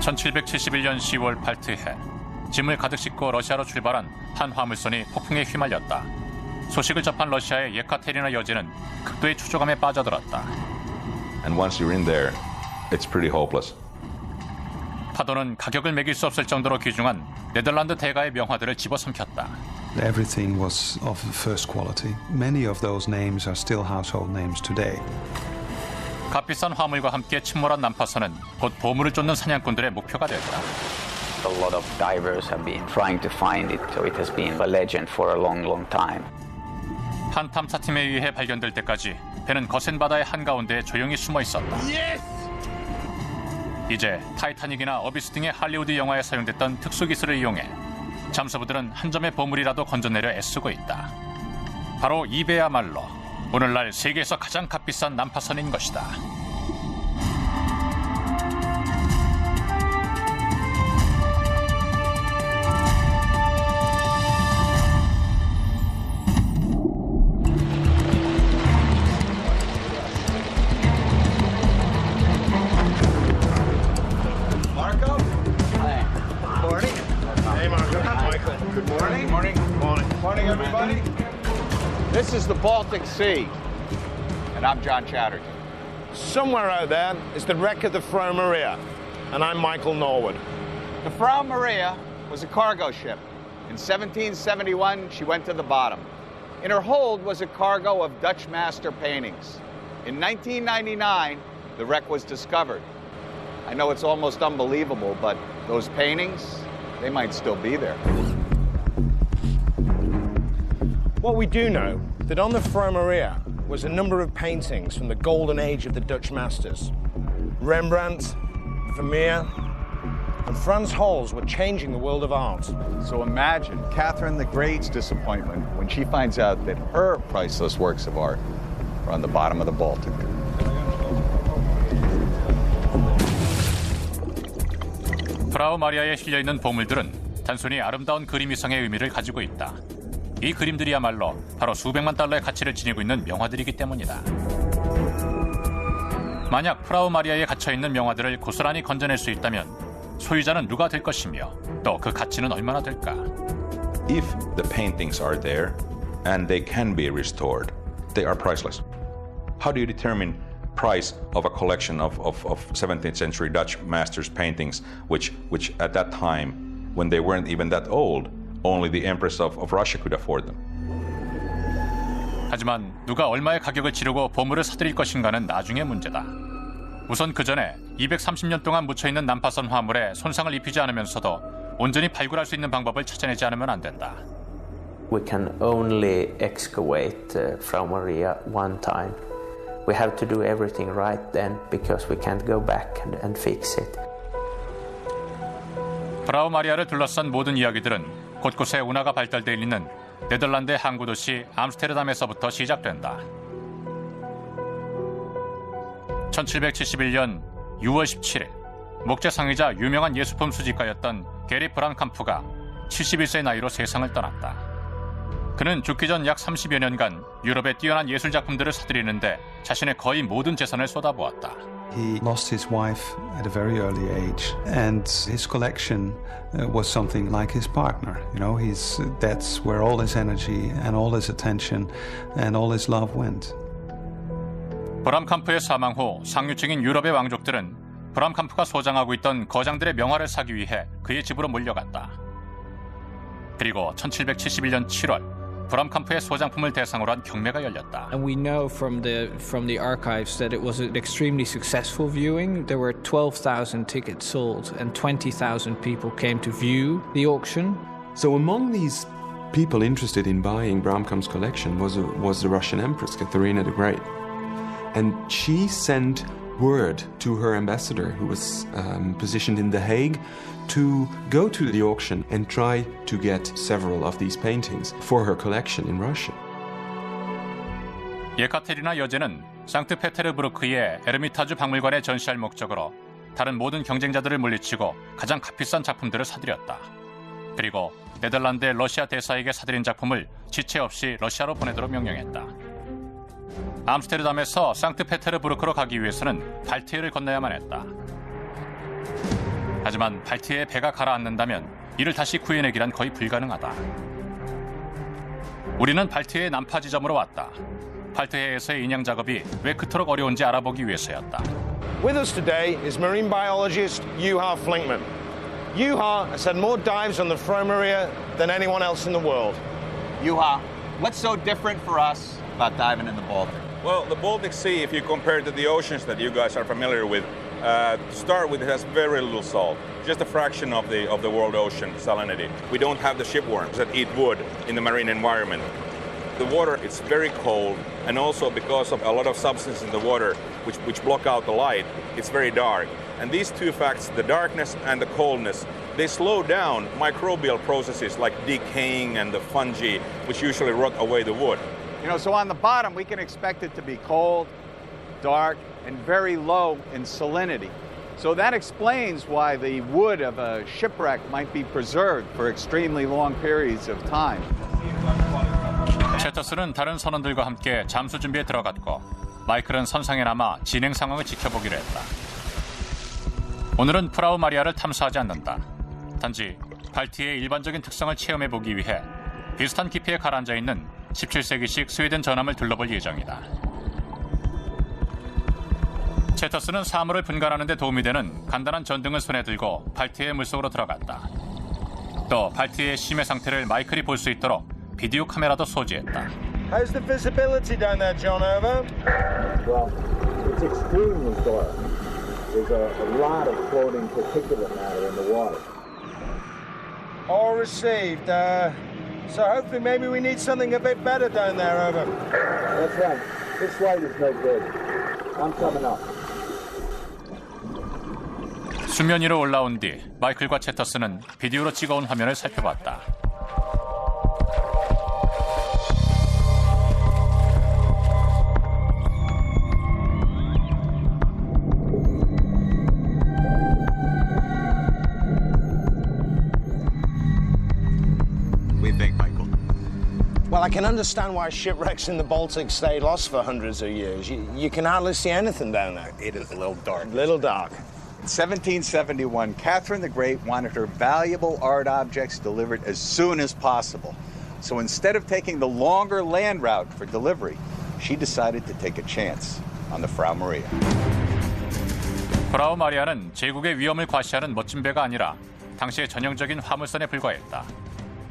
1771년 10월 발트해 짐을 가득 싣고 러시아로 출발한 한 화물선이 폭풍에 휘말렸다. 소식을 접한 러시아의 예카테리나 여제는 극도의 추조감에 빠져들었다. And once you're in there, it's pretty hopeless. 파도는 가격을 매길 수 없을 정도로 귀중한 네덜란드 대가의 명화들을 집어삼켰다. Everything was of first quality. Many of those names are still household names today. 값비싼 화물과 함께 침몰한 난파선은 곧 보물을 쫓는 사냥꾼들의 목표가 됐다. A lot of divers have been trying to find it, so it has been a legend for a long, long time. 한 탐사팀에 의해 발견될 때까지 배는 거센 바다의 한가운데에 조용히 숨어 있었다. 이제 타이타닉이나 어비스 등의 할리우드 영화에 사용됐던 특수기술을 이용해 잠수부들은 한 점의 보물이라도 건져내려 애쓰고 있다. 바로 이 배야말로 오늘날 세계에서 가장 값비싼 난파선인 것이다. This is the Baltic Sea, and I'm John Chatterton. Somewhere out there is the wreck of the Frau Maria, and I'm Michael Norwood. The Frau Maria was a cargo ship. In 1771, she went to the bottom. In her hold was a cargo of Dutch master paintings. In 1999, the wreck was discovered. I know it's almost unbelievable, but those paintings, they might still be there. What we do know, that on the Frau Maria was a number of paintings from the golden age of the Dutch masters. Rembrandt, Vermeer, and Frans Hals were changing the world of art. So imagine Catherine the Great's disappointment when she finds out that her priceless works of art are on the bottom of the Baltic. 프라우 마리아에 실려있는 보물들은 단순히 아름다운 그림 이상의 의미를 가지고 있다. 이 그림들이야말로 바로 수백만 달러의 가치를 지니고 있는 명화들이기 때문이다. 만약 프라우 마리아에 갇혀있는 명화들을 고스란히 건져낼 수 있다면 소유자는 누가 될 것이며 또 그 가치는 얼마나 될까? If the paintings are there and they can be restored, they are priceless. How do you determine price of a collection of 17th century Dutch masters paintings which at that time, when they weren't even that old, only the Empress of Russia could afford them. 하지만 누가 얼마의 가격을 치르고 보물을 사들일 것인가는 나중의 문제다. 우선 그 전에 230년 동안 묻혀있는 난파선 화물에 손상을 입히지 않으면서도 온전히 발굴할 수 있는 방법을 찾아내지 않으면 안 된다. We can only excavate Frau Maria one time. We have to do everything right then because we can't go back and fix it. 프라우 마리아를 둘러싼 모든 이야기들은 곳곳에 운하가 발달되어 있는 네덜란드의 항구 도시 암스테르담에서부터 시작된다. 1771년 6월 17일 목재상이자 유명한 예술품 수집가였던 게리 브람캄프가 71세의 나이로 세상을 떠났다. 그는 죽기 전 약 30여 년간 유럽의 뛰어난 예술작품들을 사들이는데 자신의 거의 모든 재산을 쏟아부었다. He lost his wife at a very early age, and his collection was something like his partner. You know, that's where all his energy and all his attention and all his love went. 브람캄프의 사망 후 상류층인 유럽의 왕족들은 브람캄프가 소장하고 있던 거장들의 명화를 사기 위해 그의 집으로 몰려갔다. 그리고 1771년 7월 브람캄프의 소장품을 대상으로 한 경매가 열렸다. And we know from the archives that it was an extremely successful viewing. There were 12,000 tickets sold and 20,000 people came to view the auction. So among these people interested in buying Bramkamp's collection was the Russian Empress Catherina the Great. And she sent word to her ambassador, who was positioned in The Hague, to go to the auction and try to get several of these paintings for her collection in Russia. 예카테리나 여제는 상트페테르부르크의 에르미타주 박물관에 전시할 목적으로 다른 모든 경쟁자들을 물리치고 가장 값비싼 작품들을 사들였다. 그리고 네덜란드의 러시아 대사에게 사들인 작품을 지체 없이 러시아로 보내도록 명령했다. 암스테르담에서 상트페테르부르크로 가기 위해서는 발트해를 건너야만 했다. 하지만 발트해에 배가 가라앉는다면 이를 다시 구해내기란 거의 불가능하다. 우리는 발트해의 난파 지점으로 왔다. 발트해에서의 인양 작업이 왜 그토록 어려운지 알아보기 위해서였다. With us today is marine biologist Juha Flinkman. Juha has had more dives on the Frau Maria than anyone else in the world. Juha, what's so different for us about diving in the Baltic? Well, the Baltic Sea, if you compare it to the oceans that you guys are familiar with, to start with, it has very little salt, just a fraction of the world ocean salinity. We don't have the shipworms that eat wood in the marine environment. The water, it's very cold, and also because of a lot of substances in the water which block out the light, it's very dark. And these two facts, the darkness and the coldness, they slow down microbial processes like decaying and the fungi, which usually rot away the wood. You know, so on the bottom, we can expect it to be cold, dark, and very low in salinity. So that explains why the wood of a shipwreck might be preserved for extremely long periods of time. 채터스는 다른 선원들과 함께 잠수 준비에 들어갔고 마이클은 선상에 남아 진행 상황을 지켜보기로 했다. 오늘은 프라우 마리아를 탐사하지 않는다. 단지 발트해의 일반적인 특성을 체험해보기 위해 비슷한 깊이에 가라앉아 있는 17세기식 스웨덴 전함을 둘러볼 예정이다. 채터스는 사물을 분간하는 데 도움이 되는 간단한 전등을 손에 들고 발트해의 물속으로 들어갔다. 또 발트해의 심해 상태를 마이클이 볼 수 있도록 비디오 카메라도 소지했다. How's the visibility down there, John? Over. Well, it's extremely dark. There's a lot of floating particulate matter in the water. All received. So hopefully maybe we need something a bit better down there, over. That's right. This light is no good. I'm coming up. 수면 위로 올라온 뒤 마이클과 채터스는 비디오로 찍어온 화면을 살펴봤다. Well, I can understand why shipwrecks in the Baltic stay lost for hundreds of years. You can hardly see anything down there. It is a little dark. Little dark. In 1771, Catherine the Great wanted her valuable art objects delivered as soon as possible. So instead of taking the longer land route for delivery, she decided to take a chance on the Frau Maria. 프라우 마리아는 제국의 위험을 과시하는 멋진 배가 아니라 당시의 전형적인 화물선에 불과했다.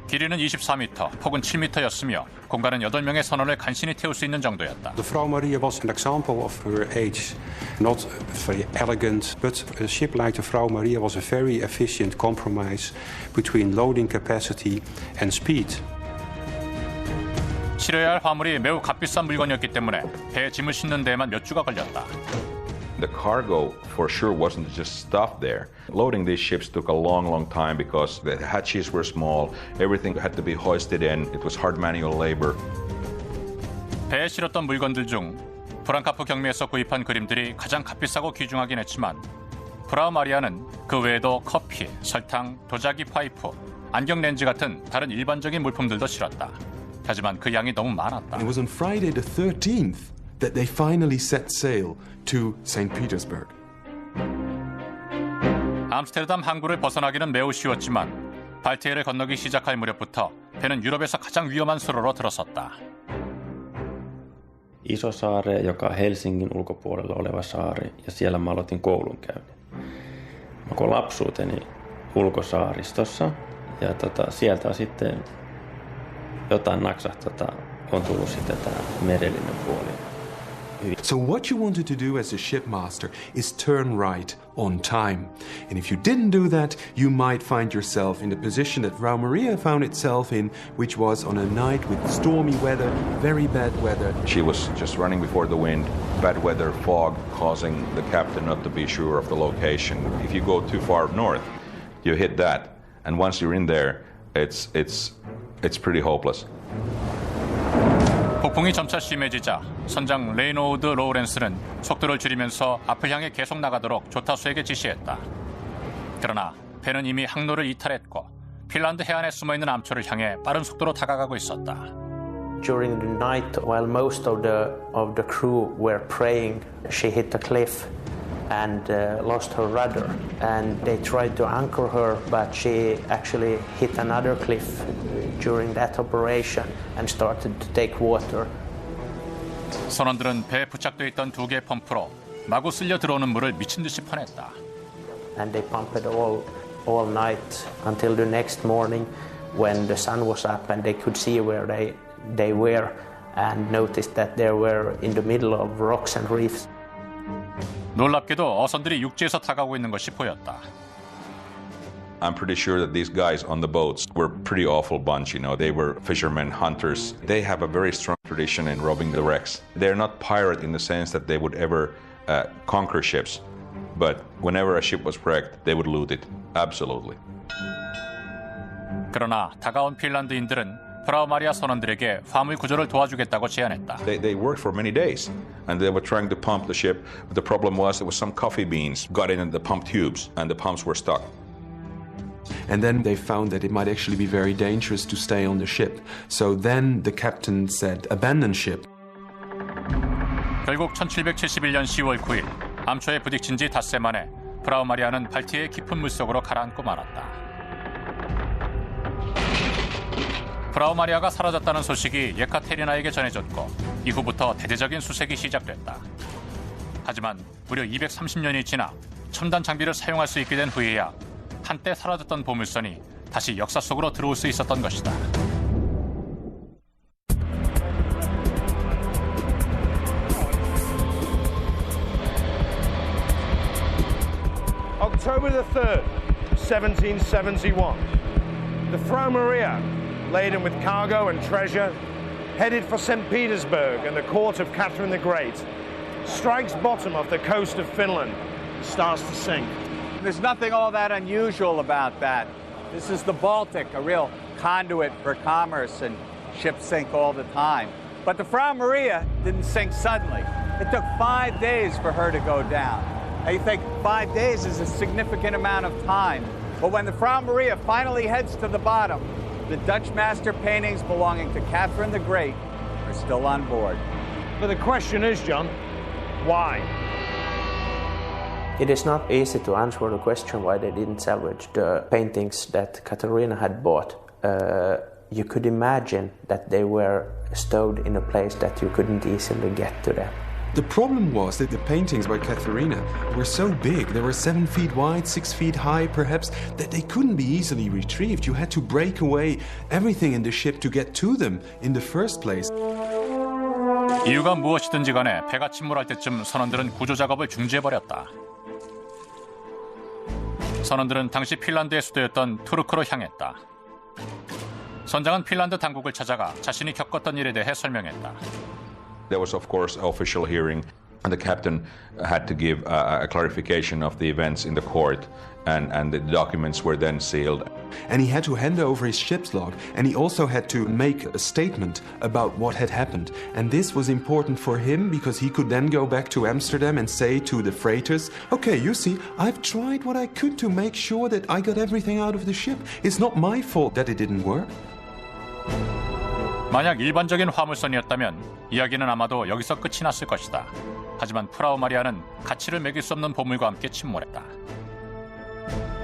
길이는 24m, 폭은 7m였으며 공간은 8명의 선원을 간신히 태울 수 있는 정도였다. The Frau Maria was an example of her age. Not very elegant, but a ship like the Frau Maria was a very efficient compromise between loading capacity and speed. 실어야 할 화물이 매우 값비싼 물건이었기 때문에 배에 짐을 싣는 데에만 몇 주가 걸렸다. The cargo, for sure, wasn't just stuff there. Loading these ships took a long time because the hatches were small. Everything had to be hoisted in. It was hard manual labor. 배에 실었던 물건들 중 브랑카프 경매에서 구입한 그림들이 가장 값비싸고 귀중하긴 했지만 프라우 마리아는 그 외에도 커피, 설탕, 도자기 파이프, 안경 렌즈 같은 다른 일반적인 물품들도 실었다. 하지만 그 양이 너무 많았다. It was on Friday the 13th that they finally set sail to St. Petersburg. 암스테르담 항구를 벗어나기는 매우 쉬웠지만 발트해를 건너기 시작할 무렵부터 배는 유럽에서 가장 위험한 수로로 들어섰다. Isosaare, joka on Helsingin ulkopuolella oleva saari, ja siellä mä aloitin koulunkäynnin. Mä koin lapsuuteni ulkosaaristossa, ja sieltä sitten jotain naksahtaa on tullut sitten tämä merellinen puoli. So what you wanted to do as a shipmaster is turn right on time. And if you didn't do that, you might find yourself in the position that Frau Maria found itself in, which was on a night with stormy weather, very bad weather. She was just running before the wind, bad weather, fog, causing the captain not to be sure of the location. If you go too far north, you hit that. And once you're in there, it's pretty hopeless. 폭풍이 점차 심해지자 선장 레이노우드 로우렌스는 속도를 줄이면서 앞을 향해 계속 나가도록 조타수에게 지시했다. 그러나 배는 이미 항로를 이탈했고 핀란드 해안에 숨어있는 암초를 향해 빠른 속도로 다가가고 있었다. During the night, while most of the crew were praying, she hit a cliff and lost her rudder. And they tried to anchor her, but she actually hit another cliff during that operation and started to take water. 선원들은 배에 부착돼 있던 두 개의 펌프로 마구 쓸려 들어오는 물을 미친 듯이 퍼냈다. And they pumped it all night until the next morning when the sun was up and they could see where they were and noticed that they were in the middle of rocks and reefs. 놀랍게도 어선들이 육지에서 타가고 있는 것이 보였다. I'm pretty sure that these guys on the boats were a pretty awful bunch, you know. They were fishermen, hunters. They have a very strong tradition in robbing the wrecks. They're not pirate in the sense that they would ever conquer ships, but whenever a ship was wrecked, they would loot it. Absolutely. 그러나 다가온 핀란드인들은 프라우 마리아 선원들에게 화물 구조를 도와주겠다고 제안했다. They worked for many days, and they were trying to pump the ship. But the problem was there was some coffee beans got in the pump tubes, and the pumps were stuck. And then they found that it might actually be very dangerous to stay on the ship. So then the captain said, abandon ship. 결국 1771년 10월 9일 암초에 부딪힌 지 닷새 만에 프라우 마리아는 발티의 깊은 물속으로 가라앉고 말았다. 프라우 마리아가 사라졌다는 소식이 예카테리나에게 전해졌고 이후부터 대대적인 수색이 시작됐다. 하지만 무려 230년이 지나 첨단 장비를 사용할 수 있게 된 후에야 한때 사라졌던 보물선이 다시 역사 속으로 들어올 수 있었던 것이다. October the 3rd, 1771. The Frau Maria, laden with cargo and treasure, headed for St. Petersburg and the court of Catherine the Great, strikes bottom off the coast of Finland and starts to sink. There's nothing all that unusual about that. This is the Baltic, a real conduit for commerce, and ships sink all the time. But the Frau Maria didn't sink suddenly. It took 5 days for her to go down. Now you think 5 days is a significant amount of time. But when the Frau Maria finally heads to the bottom, the Dutch master paintings belonging to Catherine the Great are still on board. But the question is, John, why? It is not easy to answer the question why they didn't salvage the paintings that Katarina had bought. You could imagine that they were stowed in a place that you couldn't easily get to them. The problem was that the paintings by Katharina were so big, they were 7 feet wide, 6 feet high perhaps, that they couldn't be easily retrieved. You had to break away everything in the ship to get to them in the first place. 이유가 무엇이든지 간에 배가 침몰할 때쯤 선원들은 구조 작업을 중지해버렸다. 선원들은 당시 핀란드의 수도였던 투르크로 향했다. 선장은 핀란드 당국을 찾아가 자신이 겪었던 일에 대해 설명했다. There was, of course, an official hearing, and the captain had to give a clarification of the events in the court, and the documents were then sealed. And he had to hand over his ship's log, and he also had to make a statement about what had happened. And this was important for him because he could then go back to Amsterdam and say to the freighters, okay, you see, I've tried what I could to make sure that I got everything out of the ship. It's not my fault that it didn't work. 만약 일반적인 화물선이었다면 이야기는 아마도 여기서 끝이 났을 것이다. 하지만 프라우 마리아는 가치를 매길 수 없는 보물과 함께 침몰했다.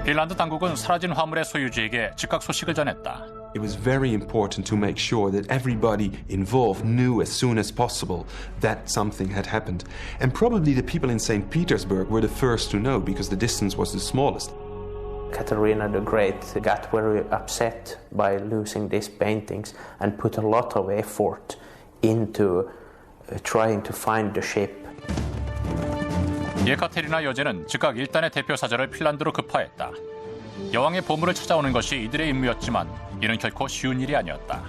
핀란드 당국은 사라진 화물의 소유주에게 즉각 소식을 전했다. It was very important to make sure that everybody involved knew as soon as possible that something had happened. And probably the people in St. Petersburg were the first to know because the distance was the smallest. Katarina the Great got very upset by losing these paintings and put a lot of effort into trying to find the ship. 예카테리나 여제는 즉각 일단의 대표 사절을 핀란드로 급파했다. 여왕의 보물을 찾아오는 것이 이들의 임무였지만 이는 결코 쉬운 일이 아니었다.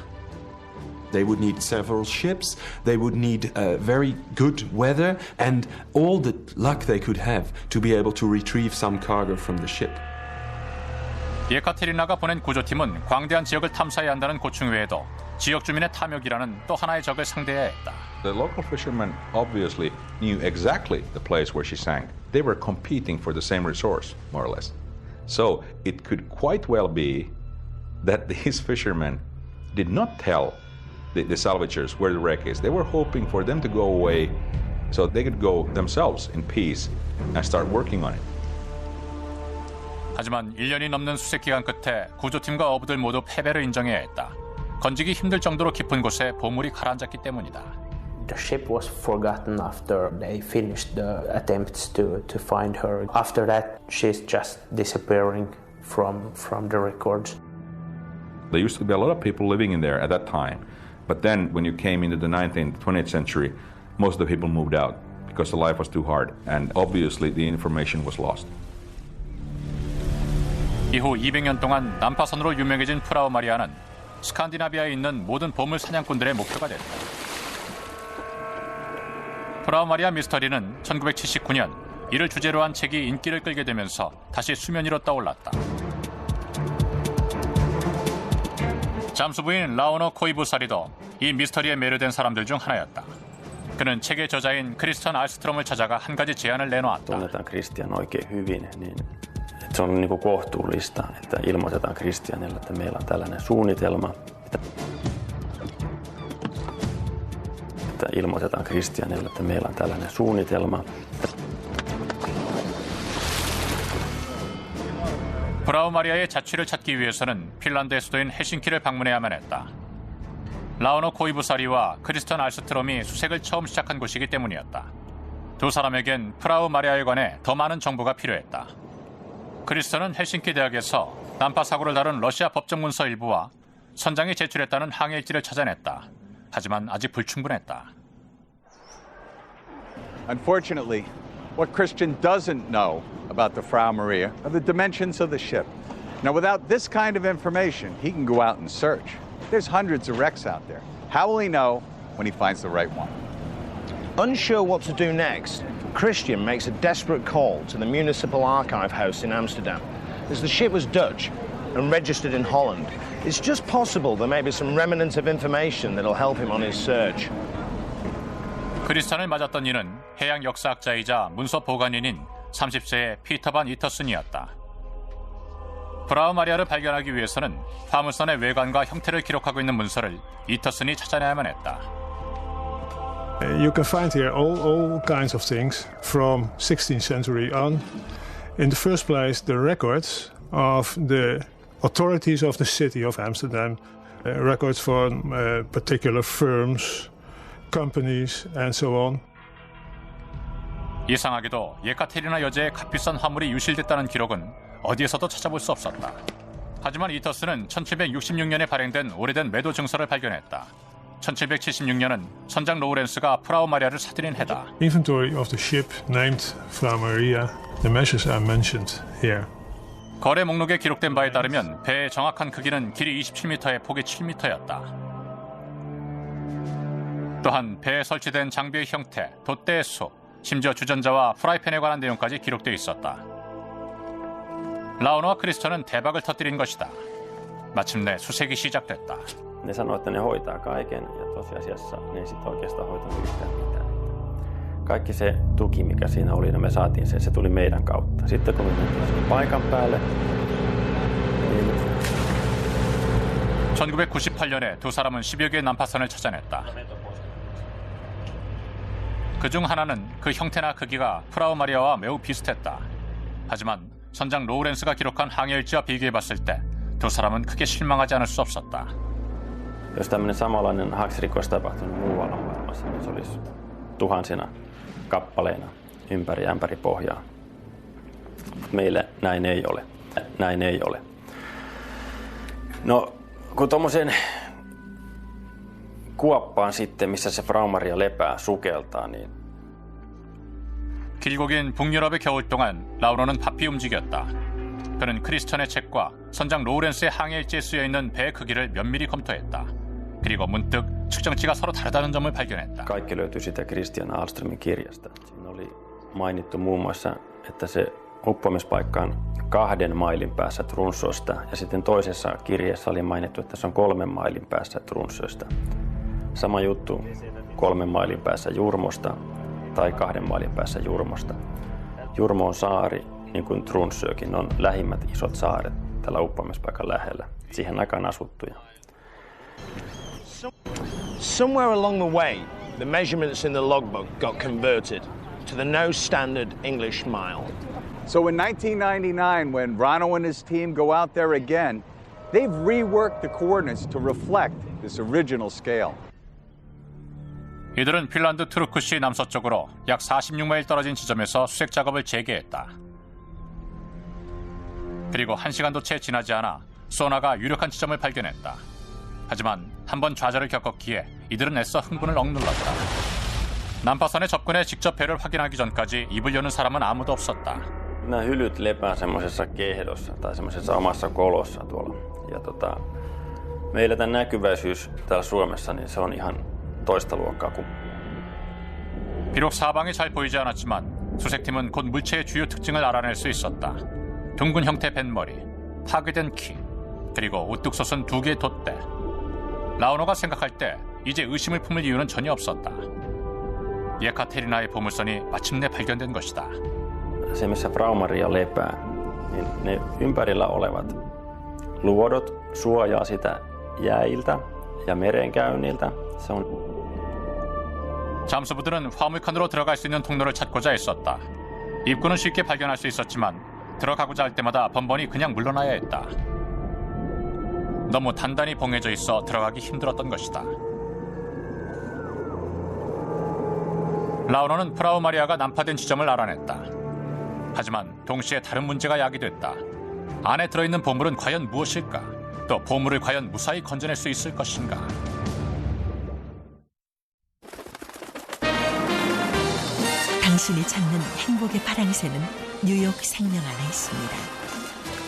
They would need several ships, they would need very good weather and all the luck they could have to be able to retrieve some cargo from the ship. 예카테리나가 보낸 구조팀은 광대한 지역을 탐사해야 한다는 고충 외에도 지역 주민의 탐욕이라는 또 하나의 적을 상대해야 했다. The local fishermen obviously knew exactly the place where she sank. They were competing for the same resource, more or less. So it could quite well be that these fishermen did not tell the salvagers where the wreck is. They were hoping for them to go away So they could go themselves in peace and start working on it. 하지만 1년이 넘는 수색 기간 끝에 구조팀과 어부들 모두 패배를 인정해야 했다. 건지기 힘들 정도로 깊은 곳에 보물이 가라앉았기 때문이다. The ship was forgotten after they finished the attempts to find her. After that, she's just disappearing from the records. There used to be a lot of people living in there at that time. But then when you came into the 19th, 20th century, most of the people moved out because the life was too hard. And obviously the information was lost. 이후 200년 동안 난파선으로 유명해진 프라우 마리아는 스칸디나비아에 있는 모든 보물 사냥꾼들의 목표가 됐다. 프라우 마리아 미스터리는 1979년 이를 주제로 한 책이 인기를 끌게 되면서 다시 수면 위로 떠올랐다. 잠수부인 라오노 코이부사리도 이 미스터리에 매료된 사람들 중 하나였다. 그는 책의 저자인 크리스천 알스트롬을 찾아가 한 가지 제안을 내놓았다. Tunnetaan Christian oikein hyvin, niin se on niin kuin kohtuullista, että ilmoitetaan Christianille, että meillä on tällainen suunnitelma. Ilmoitetaan Christianille, että meillä on tällainen suunnitelma. 프라우 마리아의 자취를 찾기 위해서는 핀란드의 수도인 헬싱키를 방문해야만 했다. 라오노 코이부사리와 크리스천 알스트롬이 수색을 처음 시작한 곳이기 때문이었다. 두 사람에겐 프라우 마리아에 관해 더 많은 정보가 필요했다. 크리스천은 헬싱키 대학에서 난파 사고를 다룬 러시아 법정 문서 일부와 선장이 제출했다는 항해일지를 찾아냈다. 하지만 아직 불충분했다. Unfortunately, what Christian doesn't know about the Frau Maria are the dimensions of the ship. Now, without this kind of information, he can go out and search. There's hundreds of wrecks out there. How will he know when he finds the right one? Unsure what to do next, Christian makes a desperate call to the Municipal Archive House in Amsterdam. As the ship was Dutch and registered in Holland, it's just possible there may be some remnants of information that'll help him on his search. 크리스찬을 맞았던 이는 해양 역사학자이자 문서 보관인인 30세의 피터 반 이터슨이었다. 프라우 마리아를 발견하기 위해서는 화물선의 외관과 형태를 기록하고 있는 문서를 이터슨이 찾아내야만 했다. You can find here all kinds of things from 16th century on. In the first place, the records of the authorities of the city of Amsterdam, records from particular firms, companies, and so on. 이상하게도 예카테리나 여제의 값비싼 화물이 유실됐다는 기록은 어디에서도 찾아볼 수 없었다. 하지만 이터스는 1766년에 발행된 오래된 매도 증서를 발견했다. 1776년은 선장 로우렌스가 프라우 마리아를 사들인 해다. Inventory of the ship named Frau Maria. The measures are mentioned here. 거래 목록에 기록된 바에 따르면 배의 정확한 크기는 길이 27m에 폭이 7m였다. 또한 배에 설치된 장비의 형태, 돛대의 수, 심지어 주전자와 프라이팬에 관한 내용까지 기록되어 있었다. 라오노와 크리스천은 대박을 터뜨린 것이다. 마침내 수색이 시작됐다. Ne sanoo, että ne hoitaa kaiken ja tosiasiassa ne ei sit oikeastaan hoitanut yhtään mitään. Kaikki se tuki, mikä siinä oli, me saatiin se tuli meidän kautta. Sitten kun me mentiin paikan päälle, niin 1998년에 두 사람은 10여 개의 난파선을 찾아냈다. 그중 하나는 그 형태나 크기가 프라우 마리아와 매우 비슷했다. 하지만 선장 로우렌스가 기록한 항해일지와 비교해봤을 때 두 사람은 크게 실망하지 않을 수 없었다. Jos tämmöinen samanlainen haksirikko olisi tapahtunut muualla maailmassa, niin se olisi tuhansina kappaleina ympäri ämpäripohjaa. Meille näin ei ole. Näin ei ole. No, kun tommosen kuoppaan sitten, missä se Frau Maria lepää, sukeltaa, niin 길고 긴 북유럽의 겨울 동안 라우노는 바삐 움직였다. 그는 크리스천의 책과 선장 로우렌스의 항해일지에 쓰여있는 배의 크기를 면밀히 검토했다. 그리고 문득 측정치가 서로 다르다는 점을 발견했다. Kaikki löytyi sitä Christian Ahlströmin kirjasta. Siinä oli mainittu muun muassa, että se uppoamispaikka on 2 mailin päässä Tromsøsta ja sitten toisessa kirjeessä oli mainittu, että se on 3 mailin päässä Tromsøsta. Sama juttu 3 mailin päässä Jurmosta tai 2 mailin päässä Jurmosta. Jurmo on saari, niin kuin Tromsøkin on lähimmät isot saaret tällä uppoamispaikan lähellä. Siihen aikaan asuttuja. Somewhere along the way, the measurements in the logbook got converted to the nose standard English mile. So in 1999, when Rano and his team go out there again, they've reworked the coordinates to reflect this original scale. 이들은 핀란드 투르크시 남서쪽으로 약 46마일 떨어진 지점에서 수색 작업을 재개했다. 그리고 1시간도 채 지나지 않아 소나가 유력한 지점을 발견했다. 하지만 한번 좌절을 겪었기에 이들은 애써 흥분을 억눌렀다. 난파선에 접근해 직접 배를 확인하기 전까지 입을 여는 사람은 아무도 없었다. Nämä hylyt lepää semmoisessa kehdossa tai semmoisessa omassa kolossa tuolla. Ja meillä tämän näkyväisyys täällä Suomessa, niin se on ihan toista luokkaa kuin. 비록 사방이 잘 보이지 않았지만 수색팀은 곧 물체의 주요 특징을 알아낼 수 있었다. 둥근 형태 뱃머리, 파괴된 키, 그리고 우뚝 솟은 2개의 돛대. 라우노가 생각할 때 이제 의심을 품을 이유는 전혀 없었다. 예카테리나의 보물선이 마침내 발견된 것이다. Se, missä Frau Maria lepää, niin ne ympärillä olevat luodot suojaa sitä jäiltä ja merenkäynniltä. Se on. 잠수부들은 화물칸으로 들어갈 수 있는 통로를 찾고자 애썼다. 입구는 쉽게 발견할 수 있었지만 들어가고자 할 때마다 번번이 그냥 물러나야 했다. 너무 단단히 봉해져 있어 들어가기 힘들었던 것이다. 라우노는 프라우 마리아가 난파된 지점을 알아냈다. 하지만 동시에 다른 문제가 야기됐다. 안에 들어있는 보물은 과연 무엇일까? 또 보물을 과연 무사히 건져낼 수 있을 것인가? 당신이 찾는 행복의 파랑새는 뉴욕 생명 안에 있습니다.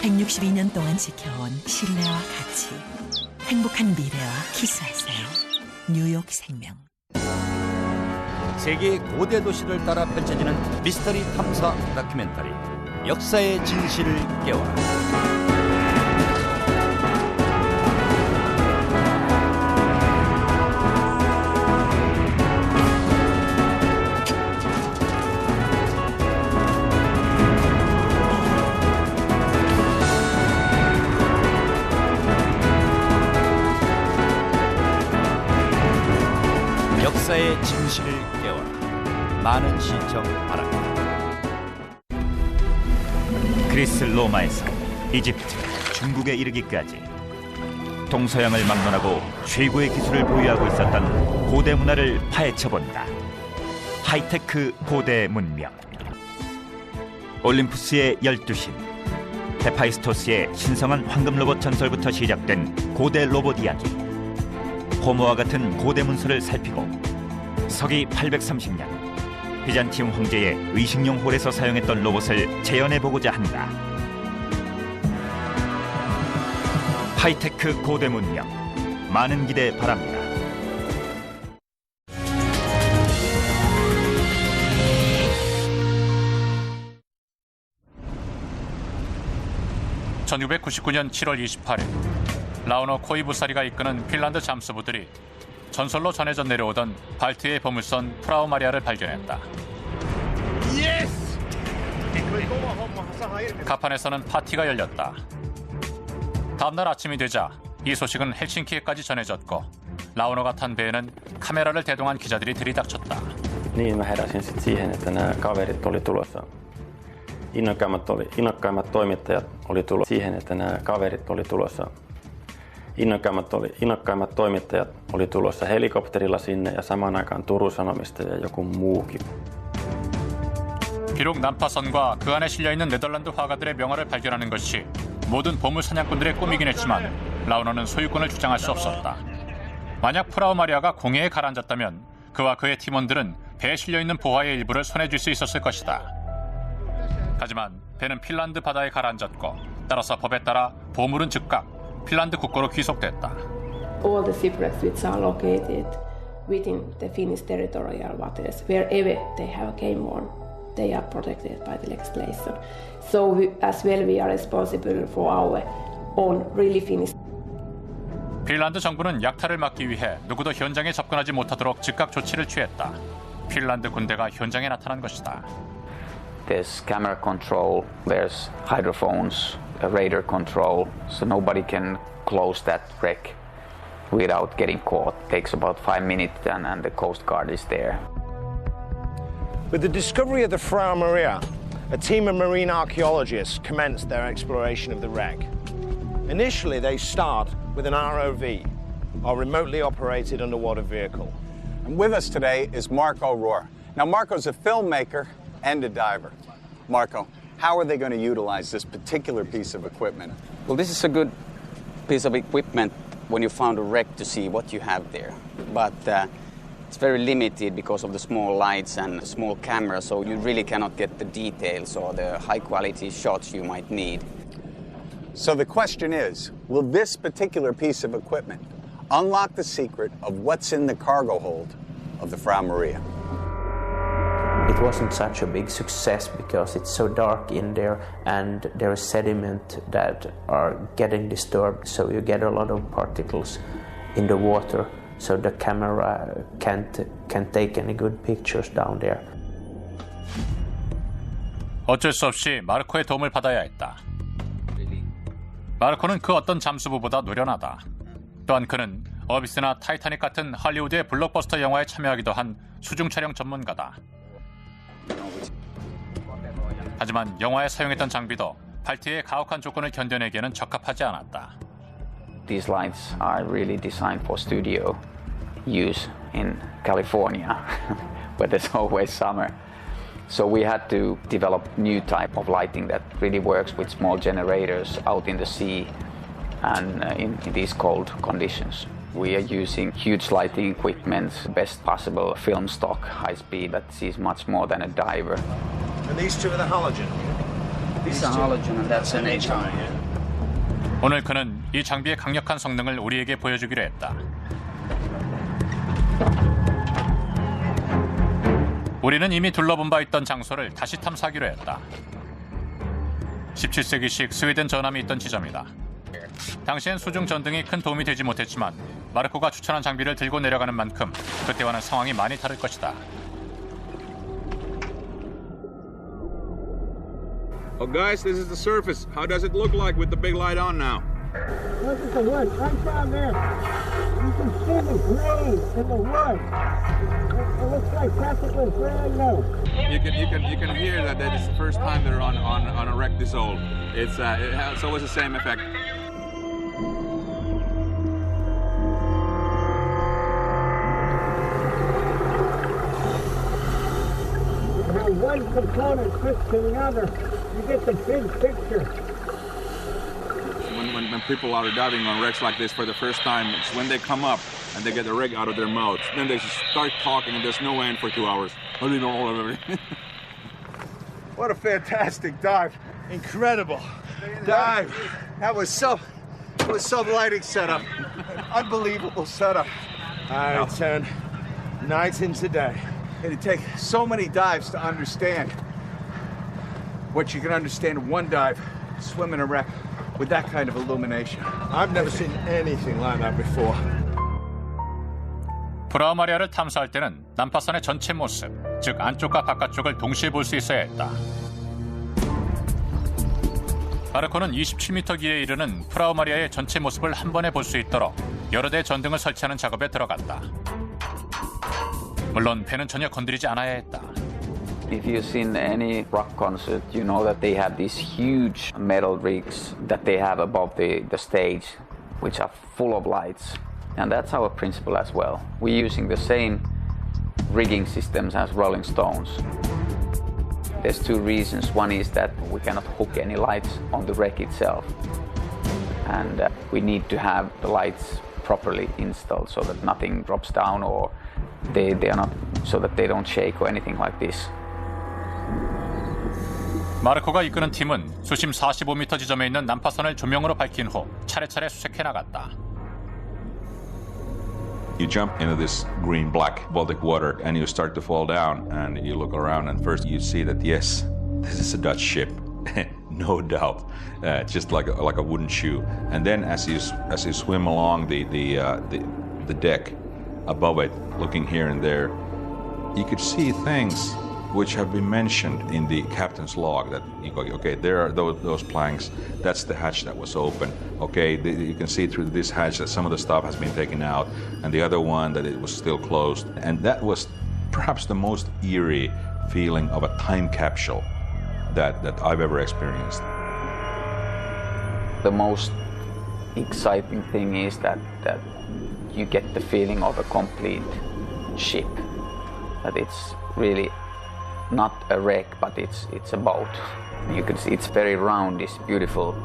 162년 동안 지켜온 신뢰와 가치. 행복한 미래와 키스하세요. 뉴욕 생명. 세계의 고대 도시를 따라 펼쳐지는 미스터리 탐사 다큐멘터리 역사의 진실을 깨워라. 역사의 진실을 깨워라. 많은 시청 바랍니다. 그리스 로마에서 이집트, 중국에 이르기까지 동서양을 막론하고 최고의 기술을 보유하고 있었던 고대 문화를 파헤쳐본다. 하이테크 고대 문명. 올림푸스의 12신, 헤파이스토스의 신성한 황금 로봇 전설부터 시작된 고대 로봇 이야기. 호모와 같은 고대 문서를 살피고 서기 830년 비잔티움 황제의 의식용 홀에서 사용했던 로봇을 재현해보고자 한다. 하이테크 고대 문명, 많은 기대 바랍니다. (1999년 7월 28일) 라우노 코이부사리가 이끄는 핀란드 잠수부들이 전설로 전해져 내려오던 발트해의 보물선 프라우 마리아를 발견했다. 가판에서는 파티가 열렸다. 다음날 아침이 되자 이 소식은 헬싱키에까지 전해졌고 라우노가 탄 배에는 카메라를 대동한 기자들이 들이닥쳤다. Niin mä heräsin sitten siihen, että nämä kaverit oli tulossa. Innokkaimmat toimittajat oli tulossa siihen, että nämä kaverit oli tulossa. Innokkaimmat toimittajat oli tulossa helikopterilla sinne ja samaan aikaan Turun Sanomista ja joku muukin. 비록 난파선과 그 안에 실려있는 네덜란드 화가들의 명화를 발견하는 것이 모든 보물 사냥꾼들의 꿈이긴 했지만 라우노는 소유권을 주장할 수 없었다. 만약 프라우 마리아가 공해에 가라앉았다면 그와 그의 팀원들은 배에 실려있는 보화의 일부를 손에 쥘 수 있었을 것이다. 하지만 배는 핀란드 바다에 가라앉았고 따라서 법에 따라 보물은 즉각 핀란드 국고로 귀속됐다. All the shipwrecks which are located within the Finnish territorial waters, wherever they have game on, they are protected by the legislation. So as well we are responsible for our own really Finnish. 핀란드 정부는 약탈을 막기 위해 누구도 현장에 접근하지 못하도록 즉각 조치를 취했다. 핀란드 군대가 현장에 나타난 것이다. There's camera control, there's hydrophones, radar control, so nobody can close that wreck. without getting caught. It takes about 5 minutes and the Coast Guard is there. With the discovery of the Frau Maria, a team of marine archaeologists commenced their exploration of the wreck. Initially, they start with an ROV, or remotely operated underwater vehicle. And with us today is Marco Rohr. Now, Marco's a filmmaker and a diver. Marco, how are they going to utilize this particular piece of equipment? Well, this is a good piece of equipment when you found a wreck to see what you have there. But it's very limited because of the small lights and small camera, so you really cannot get the details or the high-quality shots you might need. So the question is, will this particular piece of equipment unlock the secret of what's in the cargo hold of the Frau Maria? It wasn't such a big success because it's so dark in there and there is sediment that are getting disturbed, so you get a lot of particles in the water, so the camera can't take any good pictures down there. 어쩔 수 없이 마르코의 도움을 받아야 했다. 마르코는 그 어떤 잠수부보다 노련하다. 또한 그는 어비스나 타이타닉 같은 할리우드의 블록버스터 영화에 참여하기도 한 수중 촬영 전문가다. 하지만 영화에 사용했던 장비도 발트의 가혹한 조건을 견뎌내기에는 적합하지 않았다. These lights are really designed for studio use in California, where there's always summer. So we had to develop new type of lighting that really works with small generators out in the sea and in these cold conditions. We are using huge lighting equipment, best possible film stock, high speed that sees much more than a diver. And these two are the halogen? This is a halogen and that's an HI. 오늘 그는 이 장비의 강력한 성능을 우리에게 보여주기로 했다. 우리는 이미 둘러본 바 있던 장소를 다시 탐사하기로 했다. 17세기식 스웨덴 전함이 있던 지점이다. 당시엔 수중 전등이 큰 도움이 되지 못했지만 마르코가 추천한 장비를 들고 내려가는 만큼 그때와는 상황이 많이 다를 것이다. Oh, guys, this is the surface. How does it look like with the big light on now? Look at the wood. Right down there. You can see the grain in the wood. It looks like practically brand new. You can hear that it's the first time they're on a wreck this old. It's always the same effect. How one component fits to the other. You get the big picture. When people are diving on wrecks like this for the first time, it's when they come up and they get the rig out of their mouths. Then they just start talking and there's no end for 2 hours. What a fantastic dive. Incredible dive. That was some lighting setup. Unbelievable setup. I turn night into day. It'd take so many dives to understand what you can understand in one dive, swim in a wreck with that kind of illumination. I've never seen anything like that before. 프라우 마리아를 탐사할 때는 난파선의 전체 모습, 즉 안쪽과 바깥쪽을 동시에 볼 수 있어야 했다. 마르코는 27m 길이에 이르는 프라우 마리아의 전체 모습을 한 번에 볼 수 있도록 여러 대의 전등을 설치하는 작업에 들어갔다. 물론 배는 전혀 건드리지 않아야 했다. If you've seen any rock concert, you know that they have these huge metal rigs that they have above the stage, which are full of lights. And that's our principle as well. We're using the same rigging systems as Rolling Stones. There's two reasons. One is that we cannot hook any lights on the wreck itself. And we need to have the lights properly installed so that nothing drops down or they are not, so that they don't shake or anything like this. 마르코가 이끄는 팀은 수심 45m 지점에 있는 난파선을 조명으로 밝힌 후 차례차례 수색해 나갔다. You jump into this green-black Baltic water and you start to fall down and you look around and first you see that yes, this is a Dutch ship, no doubt, just like a wooden shoe. And then as you swim along the deck above it, looking here and there, you could see things which have been mentioned in the captain's log that, okay, there are those planks, that's the hatch that was open. Okay, you can see through this hatch that some of the stuff has been taken out, and the other one that it was still closed. And that was perhaps the most eerie feeling of a time capsule that I've ever experienced. The most exciting thing is that you get the feeling of a complete ship, that it's really not a wreck, but it's a boat. You can see it's very round, it's beautiful,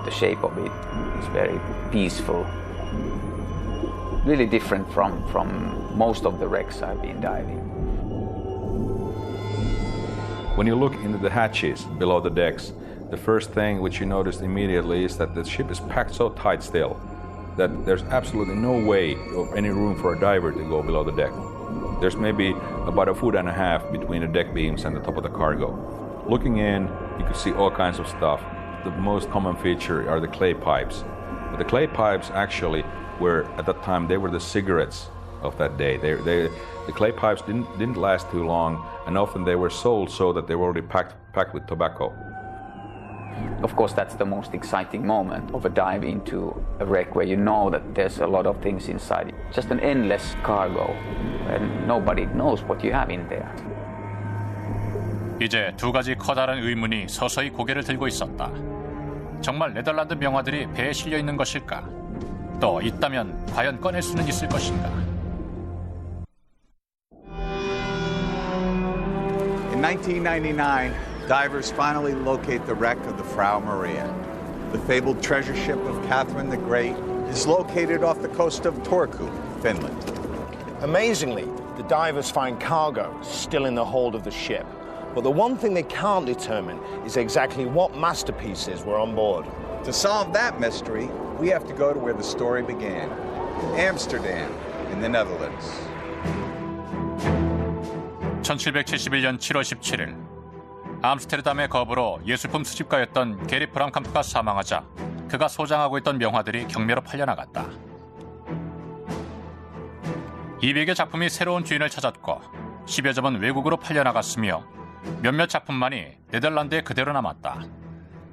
the shape of it is very peaceful, really different from most of the wrecks I've been diving. When you look into the hatches below the decks, the first thing which you notice immediately is that the ship is packed so tight still that there's absolutely no way or any room for a diver to go below the deck. There's maybe about 1.5 feet between the deck beams and the top of the cargo. Looking in, you can see all kinds of stuff. The most common feature are the clay pipes. But the clay pipes actually were, at that time, they were the cigarettes of that day. The clay pipes didn't last too long, and often they were sold so that they were already packed with tobacco. Of course, that's the most exciting moment of a dive into a wreck where you know that there's a lot of things inside. Just an endless cargo, and nobody knows what you have in there. 이제 두 가지 커다란 의문이 서서히 고개를 들고 있었다. 정말 네덜란드 명화들이 배에 실려 있는 것일까? 또 있다면 과연 꺼낼 수는 있을 것인가? In 1999, divers finally locate the wreck of the Frau Maria. The fabled treasure ship of Catherine the Great is located off the coast of Turku, Finland. Amazingly, the divers find cargo still in the hold of the ship. But the one thing they can't determine is exactly what masterpieces were on board. To solve that mystery, we have to go to where the story began, Amsterdam, in the Netherlands. 1771년 7월 17일 암스테르담의 거부로 예술품 수집가였던 게리 브람캄프가 사망하자 그가 소장하고 있던 명화들이 경매로 팔려나갔다. 200여 작품이 새로운 주인을 찾았고 10여 점은 외국으로 팔려나갔으며 몇몇 작품만이 네덜란드에 그대로 남았다.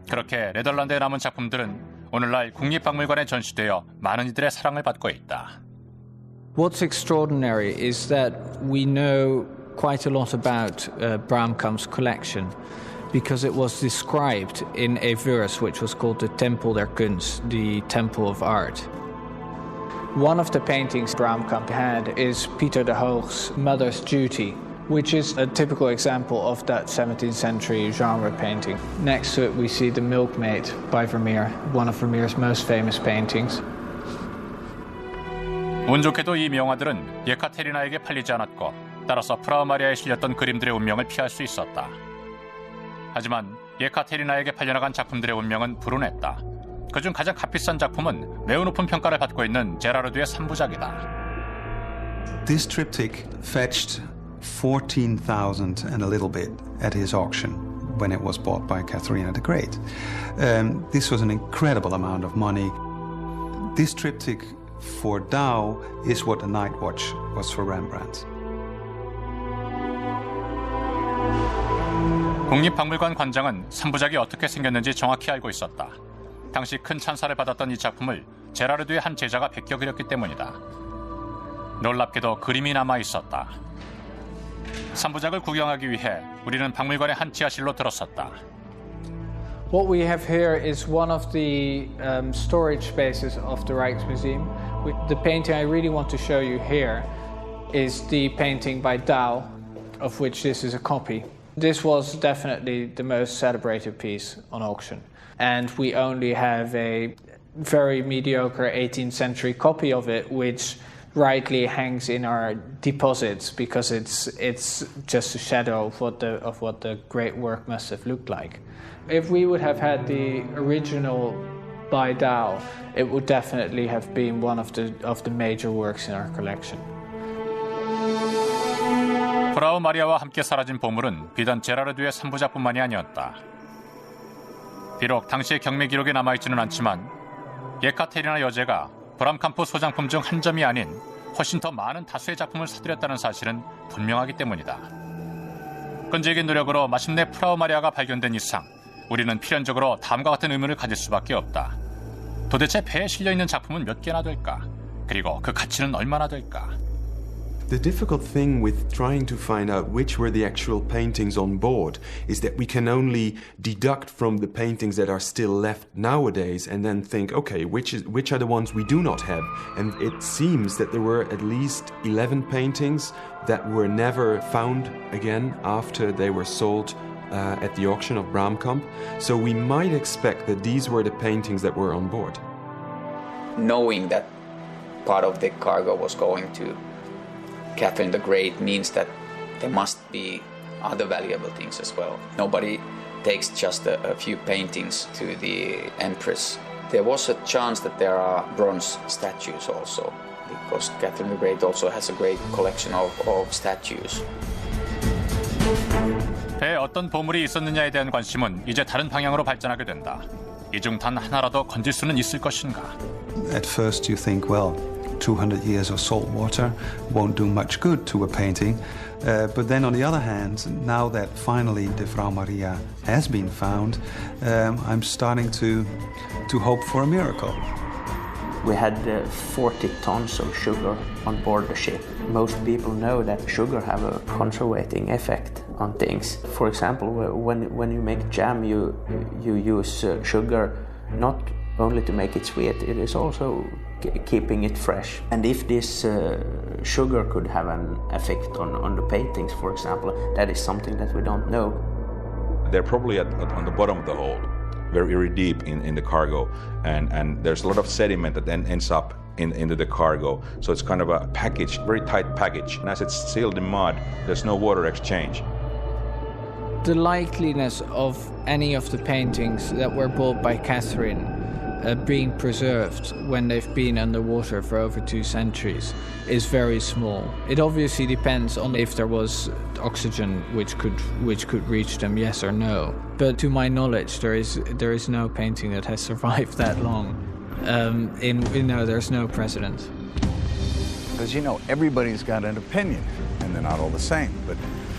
그렇게 네덜란드에 남은 작품들은 오늘날 국립박물관에 전시되어 많은 이들의 사랑을 받고 있다. What's extraordinary is that we know quite a lot about Bramkamp's collection because it was described in a verse which was called the Tempel der Kunst, the Temple of Art. One of the paintings Bramkamp had is Pieter de Hoog's Mother's Duty, which is a typical example of that 17th century genre painting. Next to it we see The Milkmaid by Vermeer, one of Vermeer's most famous paintings. 운 좋게도 이 명화들은 예카테리나에게 팔리지 않았고 따라서 프라우 마리아에 실렸던 그림들의 운명을 피할 수 있었다. 하지만 예카테리나에게 팔려나간 작품들의 운명은 불운했다. 그중 가장 값비싼 작품은 매우 높은 평가를 받고 있는 제라르드의 3부작이다. This triptych fetched 14,000 and a little bit at his auction when it was bought by Katharina the Great. This was an incredible amount of money. This triptych for Douw is what the Night Watch was for Rembrandt. 국립박물관 관장은 3부작이 어떻게 생겼는지 정확히 알고 있었다. 당시 큰 찬사를 받았던 이 작품을 제라르드의 한 제자가 베껴 그렸기 때문이다. 놀랍게도 그림이 남아 있었다. 3부작을 구경하기 위해 우리는 박물관의 한 지하실로 들어섰다. What we have here is one of the storage spaces of the Rijksmuseum. The painting I really want to show you here is the painting by Douw, of which this is a copy. This was definitely the most celebrated piece on auction. And we only have a very mediocre 18th century copy of it, which rightly hangs in our deposits because it's just a shadow of what the great work must have looked like. If we would have had the original by Douw, it would definitely have been one of the major works in our collection. 프라우 마리아와 함께 사라진 보물은 비단 제라르드의 3부작뿐만이 아니었다. 비록 당시의 경매 기록에 남아있지는 않지만 예카테리나 여제가 브람캄프 소장품 중 한 점이 아닌 훨씬 더 많은 다수의 작품을 사들였다는 사실은 분명하기 때문이다. 끈질긴 노력으로 마침내 프라우 마리아가 발견된 이상 우리는 필연적으로 다음과 같은 의문을 가질 수밖에 없다. 도대체 배에 실려있는 작품은 몇 개나 될까? 그리고 그 가치는 얼마나 될까? The difficult thing with trying to find out which were the actual paintings on board is that we can only deduct from the paintings that are still left nowadays and then think, okay, which are the ones we do not have? And it seems that there were at least 11 paintings that were never found again after they were sold at the auction of Bramkamp. So we might expect that these were the paintings that were on board. Knowing that part of the cargo was going to Catherine the Great means that there must be other valuable things as well. Nobody takes just a few paintings to the Empress. There was a chance that there are bronze statues also, because Catherine the Great also has a great collection of statues. 배에 어떤 보물이 있었느냐에 대한 관심은 이제 다른 방향으로 발전하게 된다. 이 중 단 하나라도 건질 수는 있을 것인가? At first you think, well, 200 years of salt water won't do much good to a painting. But then on the other hand, now that finally the Frau Maria has been found, I'm starting to hope for a miracle. We had 40 tons of sugar on board the ship. Most people know that sugar have a conservating effect on things. For example, when you make jam, you use sugar not only to make it sweet, it is also keeping it fresh. And if this sugar could have an effect on the paintings, for example, that is something that we don't know. They're probably on the bottom of the hold, very deep in the cargo, and there's a lot of sediment that then ends up into the cargo. So it's kind of a package, very tight package. And as it's sealed in mud, there's no water exchange. The likeliness of any of the paintings that were bought by Catherine being preserved when they've been underwater for over 2 centuries is very small. It obviously depends on if there was oxygen which could reach them, yes or no. But to my knowledge, there is no painting that has survived that long. There's no precedent. Because everybody's got an opinion, and they're not all the same. But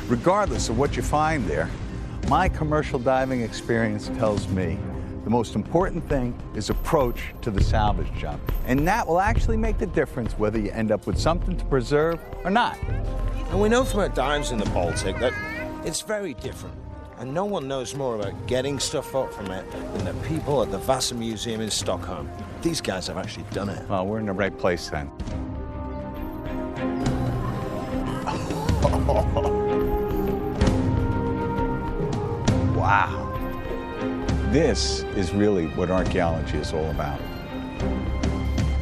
regardless of what you find there, my commercial diving experience tells me the most important thing is approach to the salvage job. And that will actually make the difference whether you end up with something to preserve or not. And we know from our dives in the Baltic that it's very different. And no one knows more about getting stuff up from it than the people at the Vasa Museum in Stockholm. These guys have actually done it. Well, we're in the right place then. Wow. This is really what archaeology is all about.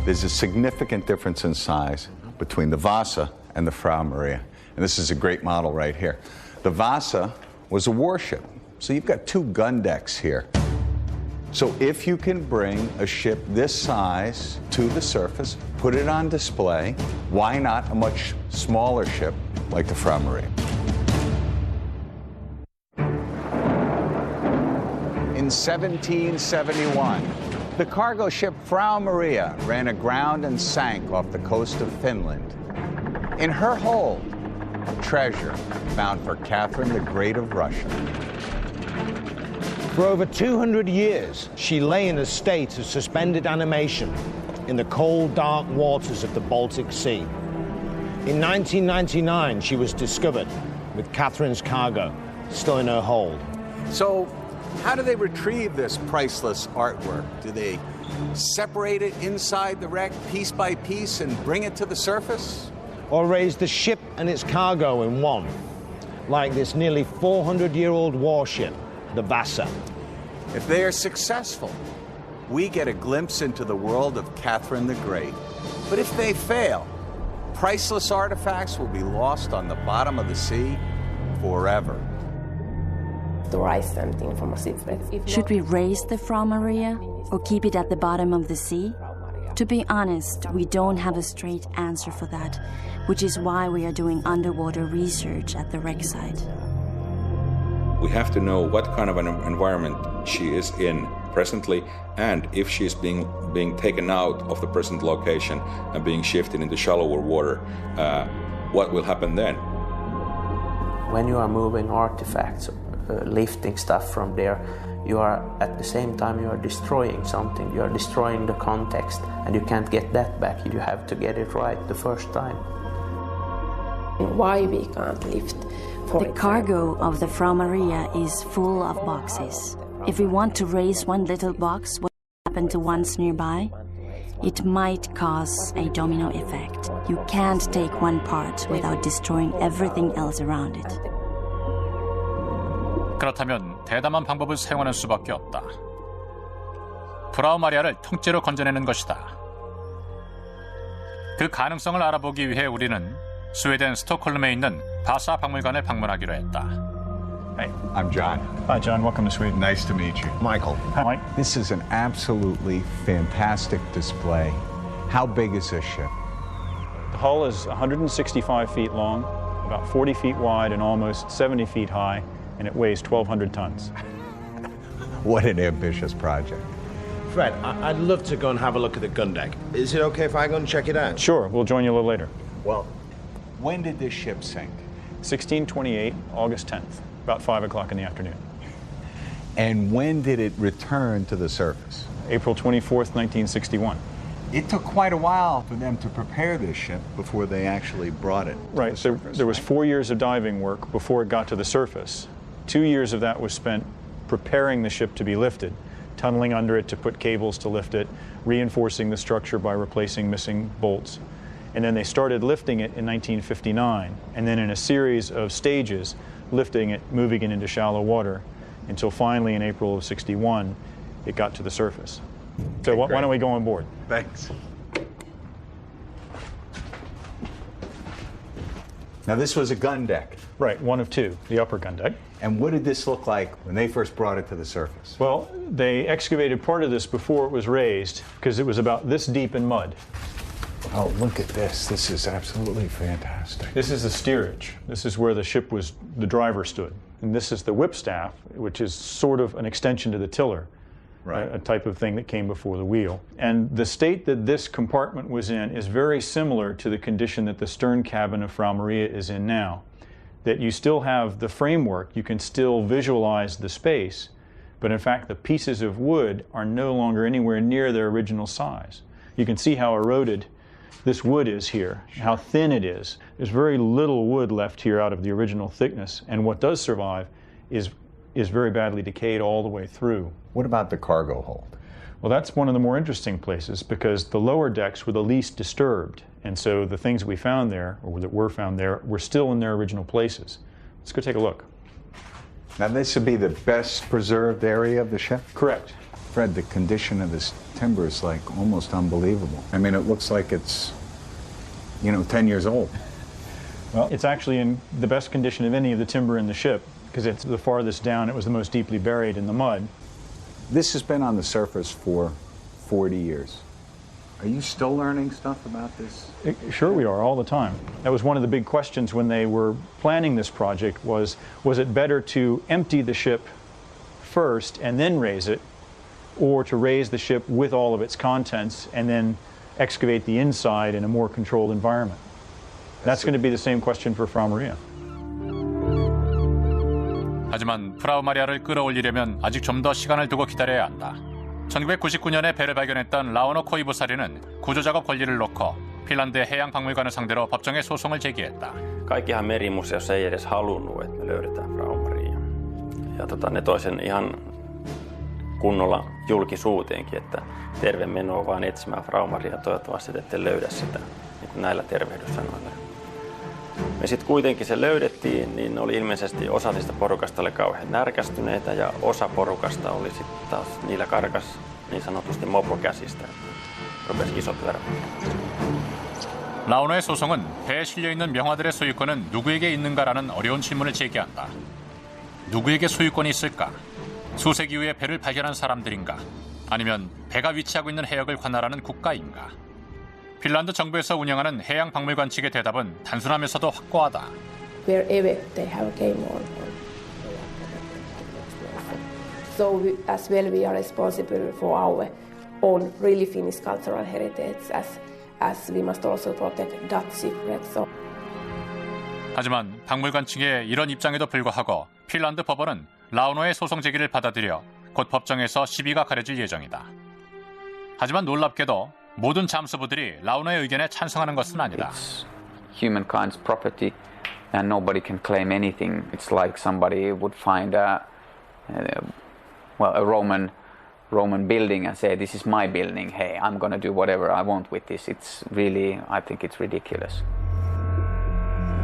There's a significant difference in size between the Vasa and the Frau Maria. And this is a great model right here. The Vasa was a warship. So you've got 2 gun decks here. So if you can bring a ship this size to the surface, put it on display, why not a much smaller ship like the Frau Maria? In 1771, the cargo ship Frau Maria ran aground and sank off the coast of Finland. In her hold, a treasure found for Catherine the Great of Russia. For over 200 years, she lay in a state of suspended animation in the cold, dark waters of the Baltic Sea. In 1999, she was discovered with Catherine's cargo still in her hold. So, how do they retrieve this priceless artwork? Do they separate it inside the wreck piece by piece and bring it to the surface? Or raise the ship and its cargo in one, like this nearly 400-year-old warship, the Vasa? If they are successful, we get a glimpse into the world of Catherine the Great. But if they fail, priceless artifacts will be lost on the bottom of the sea forever. To raise something from a shipwreck. Should we raise the Frau Maria or keep it at the bottom of the sea? To be honest, we don't have a straight answer for that, which is why we are doing underwater research at the wreck site. We have to know what kind of an environment she is in presently, and if she is being taken out of the present location and being shifted into shallower water, what will happen then? When you are moving artifacts, lifting stuff from there, you are at the same time you are destroying something. You are destroying the context, and you can't get that back. You have to get it right the first time. Why we can't lift? The cargo of the Frau Maria is full of boxes. If we want to raise one little box, what happened to ones nearby? It might cause a domino effect. You can't take one part without destroying everything else around it. 그렇다면 대담한 방법을 사용하는 수밖에 없다. 프라우 마리아를 통째로 건져내는 것이다. 그 가능성을 알아보기 위해 우리는 스웨덴 스톡홀름에 있는 바사 박물관을 방문하기로 했다. Hey, I'm John. Hi, John. Welcome to Sweden. Nice to meet you. Michael. Hi, Mike. This is an absolutely fantastic display. How big is this ship? The hull is 165 feet long, about 40 feet wide, and almost 70 feet high, and it weighs 1,200 tons. What an ambitious project. Fred, I'd love to go and have a look at the gun deck. Is it okay if I go and check it out? Sure. We'll join you a little later. Well, when did this ship sink? 1628, August 10th, about 5 o'clock in the afternoon. And when did it return to the surface? April 24th, 1961. It took quite a while for them to prepare this ship before they actually brought it. Right. So there was 4 years of diving work before it got to the surface. 2 years of that was spent preparing the ship to be lifted, tunneling under it to put cables to lift it, reinforcing the structure by replacing missing bolts. And then they started lifting it in 1959, and then in a series of stages, lifting it, moving it into shallow water, until finally in April of 61, it got to the surface. So why don't we go on board? Thanks. Now this was a gun deck. Right, one of two, the upper gun deck. And what did this look like when they first brought it to the surface? Well, they excavated part of this before it was raised, because it was about this deep in mud. Oh, look at this. This is absolutely fantastic. This is the steerage. This is where the ship was, the driver stood. And this is the whipstaff, which is sort of an extension to the tiller, right. A type of thing that came before the wheel. And the state that this compartment was in is very similar to the condition that the stern cabin of Frau Maria is in now. That you still have the framework, you can still visualize the space, but in fact the pieces of wood are no longer anywhere near their original size. You can see how eroded this wood is here, how thin it is. There's very little wood left here out of the original thickness, and what does survive is very badly decayed all the way through. What about the cargo hold? Well, that's one of the more interesting places because the lower decks were the least disturbed, and so the things we found there, or that were found there, were still in their original places. Let's go take a look. Now this would be the best preserved area of the ship? Correct. Fred, the condition of this timber is like almost unbelievable. I mean, it looks like it's, 10 years old. Well, it's actually in the best condition of any of the timber in the ship because it's the farthest down. It was the most deeply buried in the mud. This has been on the surface for 40 years. Are you still learning stuff about this? Sure we are, all the time. That was one of the big questions when they were planning this project was it better to empty the ship first and then raise it, or to raise the ship with all of its contents and then excavate the inside in a more controlled environment? That's going to be the same question for Frau Maria. 하지만 프라우 마리아를 끌어올리려면 아직 좀 더 시간을 두고 기다려야 한다. 1999년에 배를 발견했던 라오노 코이부사리는 구조작업 권리를 놓고 핀란드 해양박물관을 상대로 법정에 소송을 제기했다. Kaikkihan merimuseossa ei edes halunnut, että me löydetään Frau Maria. Ja ne toi sen ihan kunnolla julkisuuteenkin, että terve menoa vaan etsimään Frau Maria, toivottavasti te ette löydä sitä, niin kuin näillä tervehdyssanoilla. Me sitten kuitenkin se löydettiin, niin oli ilmeisesti osa niistä porukasta oli kauhean närkästyneitä ja osa porukasta oli sitten taas, niillä karkas niin sanotusti mopokäsistä. Rupesi isot verot. 라오노의 소송은 배에 실려있는 명화들의 소유권은 누구에게 있는가라는 어려운 질문을 제기한다. 누구에게 소유권이 있을까? 수색 이후에 배를 발견한 사람들인가? 아니면 배가 위치하고 있는 해역을 관할하는 국가인가? 핀란드 정부에서 운영하는 해양박물관 측의 대답은 단순하면서도 확고하다. Wherever they have game on. So as well we are responsible for our own really Finnish cultural heritage as we must also protect Dutch shipwrecks. So. 하지만 박물관 측의 이런 입장에도 불구하고 핀란드 법원은 라우너의 소송 제기를 받아들여 곧 법정에서 시비가 가려질 예정이다. 하지만 놀랍게도 모든 잠수부들이 라우너의 의견에 찬성하는 것은 아니다. Humankind's property and nobody can claim anything. It's like somebody would find a Roman building and say, this is my building, hey, I'm going to do whatever I want with this. It's really, I think it's ridiculous.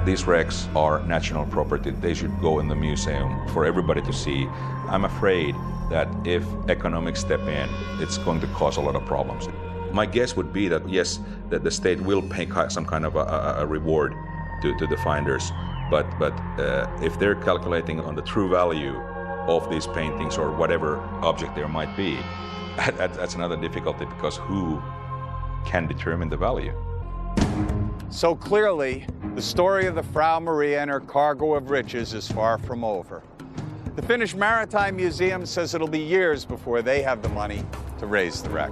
These wrecks are national property. They should go in the museum for everybody to see. I'm afraid that if economics step in, it's going to cause a lot of problems. My guess would be that, yes, that the state will pay some kind of a reward to the finders, but if they're calculating on the true value of these paintings or whatever object there might be, that's another difficulty, because who can determine the value? So clearly, the story of the Frau Maria and her cargo of riches is far from over. The Finnish Maritime Museum says it'll be years before they have the money to raise the wreck.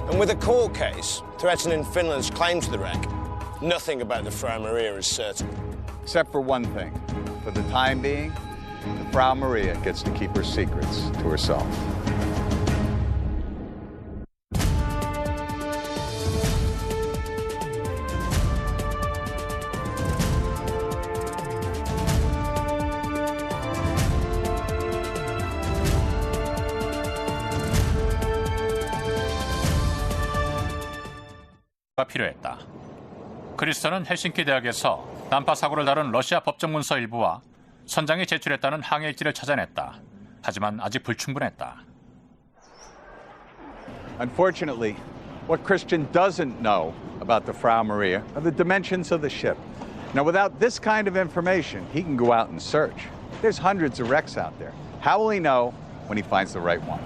And with a court case threatening Finland's claim to the wreck, nothing about the Frau Maria is certain. Except for one thing. For the time being, the Frau Maria gets to keep her secrets to herself. 필요했다. 크리스턴은 헬싱키 대학에서 난파 사고를 다룬 러시아 법정 문서 일부와 선장이 제출했다는 항해일지를 찾아냈다. 하지만 아직 불충분했다. Unfortunately, what Christian doesn't know about the Frau Maria are the dimensions of the ship. Now, without this kind of information, he can go out and search. There's hundreds of wrecks out there. How will he know when he finds the right one?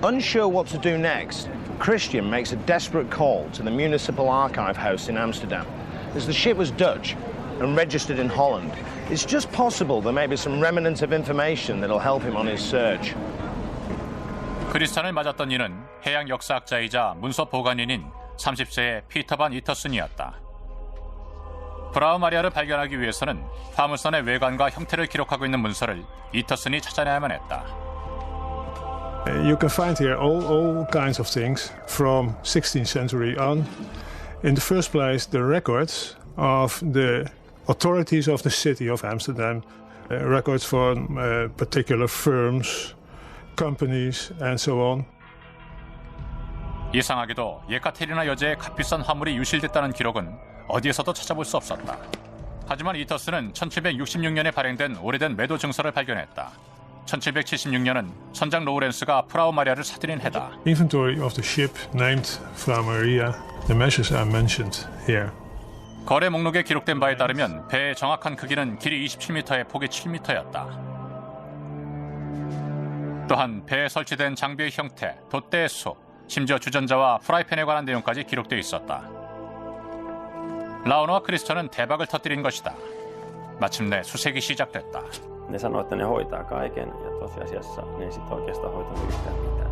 Unsure what to do next, Christian makes a desperate call to the Municipal Archive House in Amsterdam. As the ship was Dutch and registered in Holland, it's just possible there may be some remnants of information that'll help him on his search. 크리스턴을 맞았던 이는 해양 역사학자이자 문서 보관인인 30세의 피터 반 이터슨이었다. 프라우 마리아를 발견하기 위해서는 화물선의 외관과 형태를 기록하고 있는 문서를 이터슨이 찾아내야만 했다. You can find here all kinds of things from 16th century on. In the first place, the records of the authorities of the city of Amsterdam, records from particular firms, companies, and so on. 이상하게도 예카테리나 여제의 값비싼 화물이 유실됐다는 기록은 어디에서도 찾아볼 수 없었다. 하지만 이터스는 1766년에 발행된 오래된 매도 증서를 발견했다. 1776년은 선장 로우렌스가 프라우 마리아를 사들인 해다. Inventory of the ship named Frau Maria. The measures are mentioned here. 거래 목록에 기록된 바에 따르면 배의 정확한 크기는 길이 27m에 폭이 7m였다. 또한 배에 설치된 장비의 형태, 돛대의 수, 심지어 주전자와 프라이팬에 관한 내용까지 기록되어 있었다. 라우너와 크리스턴은 대박을 터뜨린 것이다. 마침내 수색이 시작됐다. Ne sanoi, että ne hoitaa kaiken ja tosiasiassa ne ei sit oikeastaan hoitanut yhtään mitään.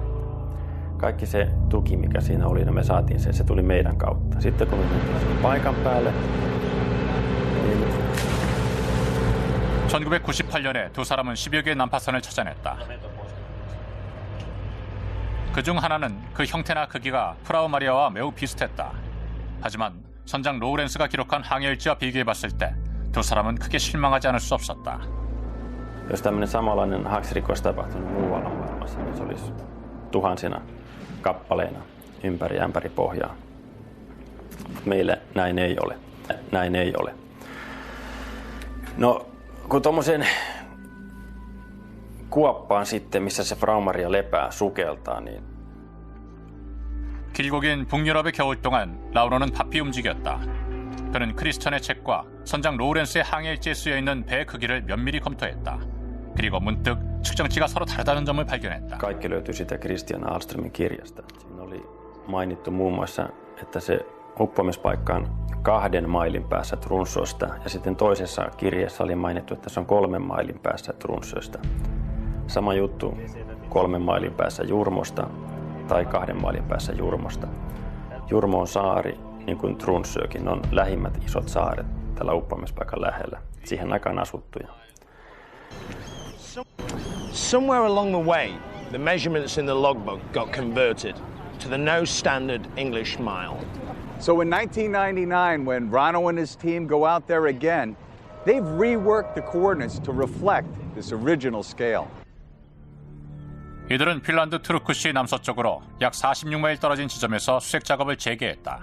Kaikki se tuki, mikä siinä oli, me saatiin se tuli meidän kautta. Sitten kun me mentiin paikan päälle, niin 1998년에 두 사람은 10여 개의 난파선을 찾아냈다. 그중 하나는 그 형태나 크기가 프라우 마리아와 매우 비슷했다. 하지만 선장 로우렌스가 기록한 항해일지와 비교해봤을 때 두 사람은 크게 실망하지 않을 수 없었다. Jos tämmöinen samanlainen haaksirikko olisi tapahtunut muualla maailmassa, niin se olisi tuhansina kappaleina ympäri ämpäri pohjaa. Meillä näin ei ole. Näin ei ole. No, kun tuommoisen kuoppaan sitten, missä se Frau Maria lepää, sukeltaa, niin 길고 긴 북유럽의 겨울 동안 라우너는 바삐 움직였다. 그는 크리스턴의 책과 선장 로우렌스의 항해일지에 쓰여있는 배의 크기를 면밀히 검토했다. 그리고 문득 측정치가 서로 다르다는 점을 발견했다. Kaikki löytyi sitä Christian Ahlströmin kirjasta. Siinä oli mainittu muun muassa, että se uppoamispaikka on 2 mailin päässä Tromsøsta, ja sitten toisessa kirjeessä oli mainittu, että se on 3 mailin päässä Tromsøsta. Sama juttu 3 mailin päässä Jurmosta tai 2 mailin päässä Jurmosta. Jurmo on saari, niin kuin Tromsøkin on lähimmät isot saaret tällä uppoamispaikan lähellä. Siihen aikaan asuttuja. Somewhere along the way, the measurements in the logbook got converted to the no standard English mile. So in 1999, when Rano and his team go out there again, they've reworked the coordinates to reflect this original scale. 이들은 핀란드 투르크시 남서쪽으로 약 46마일 떨어진 지점에서 수색 작업을 재개했다.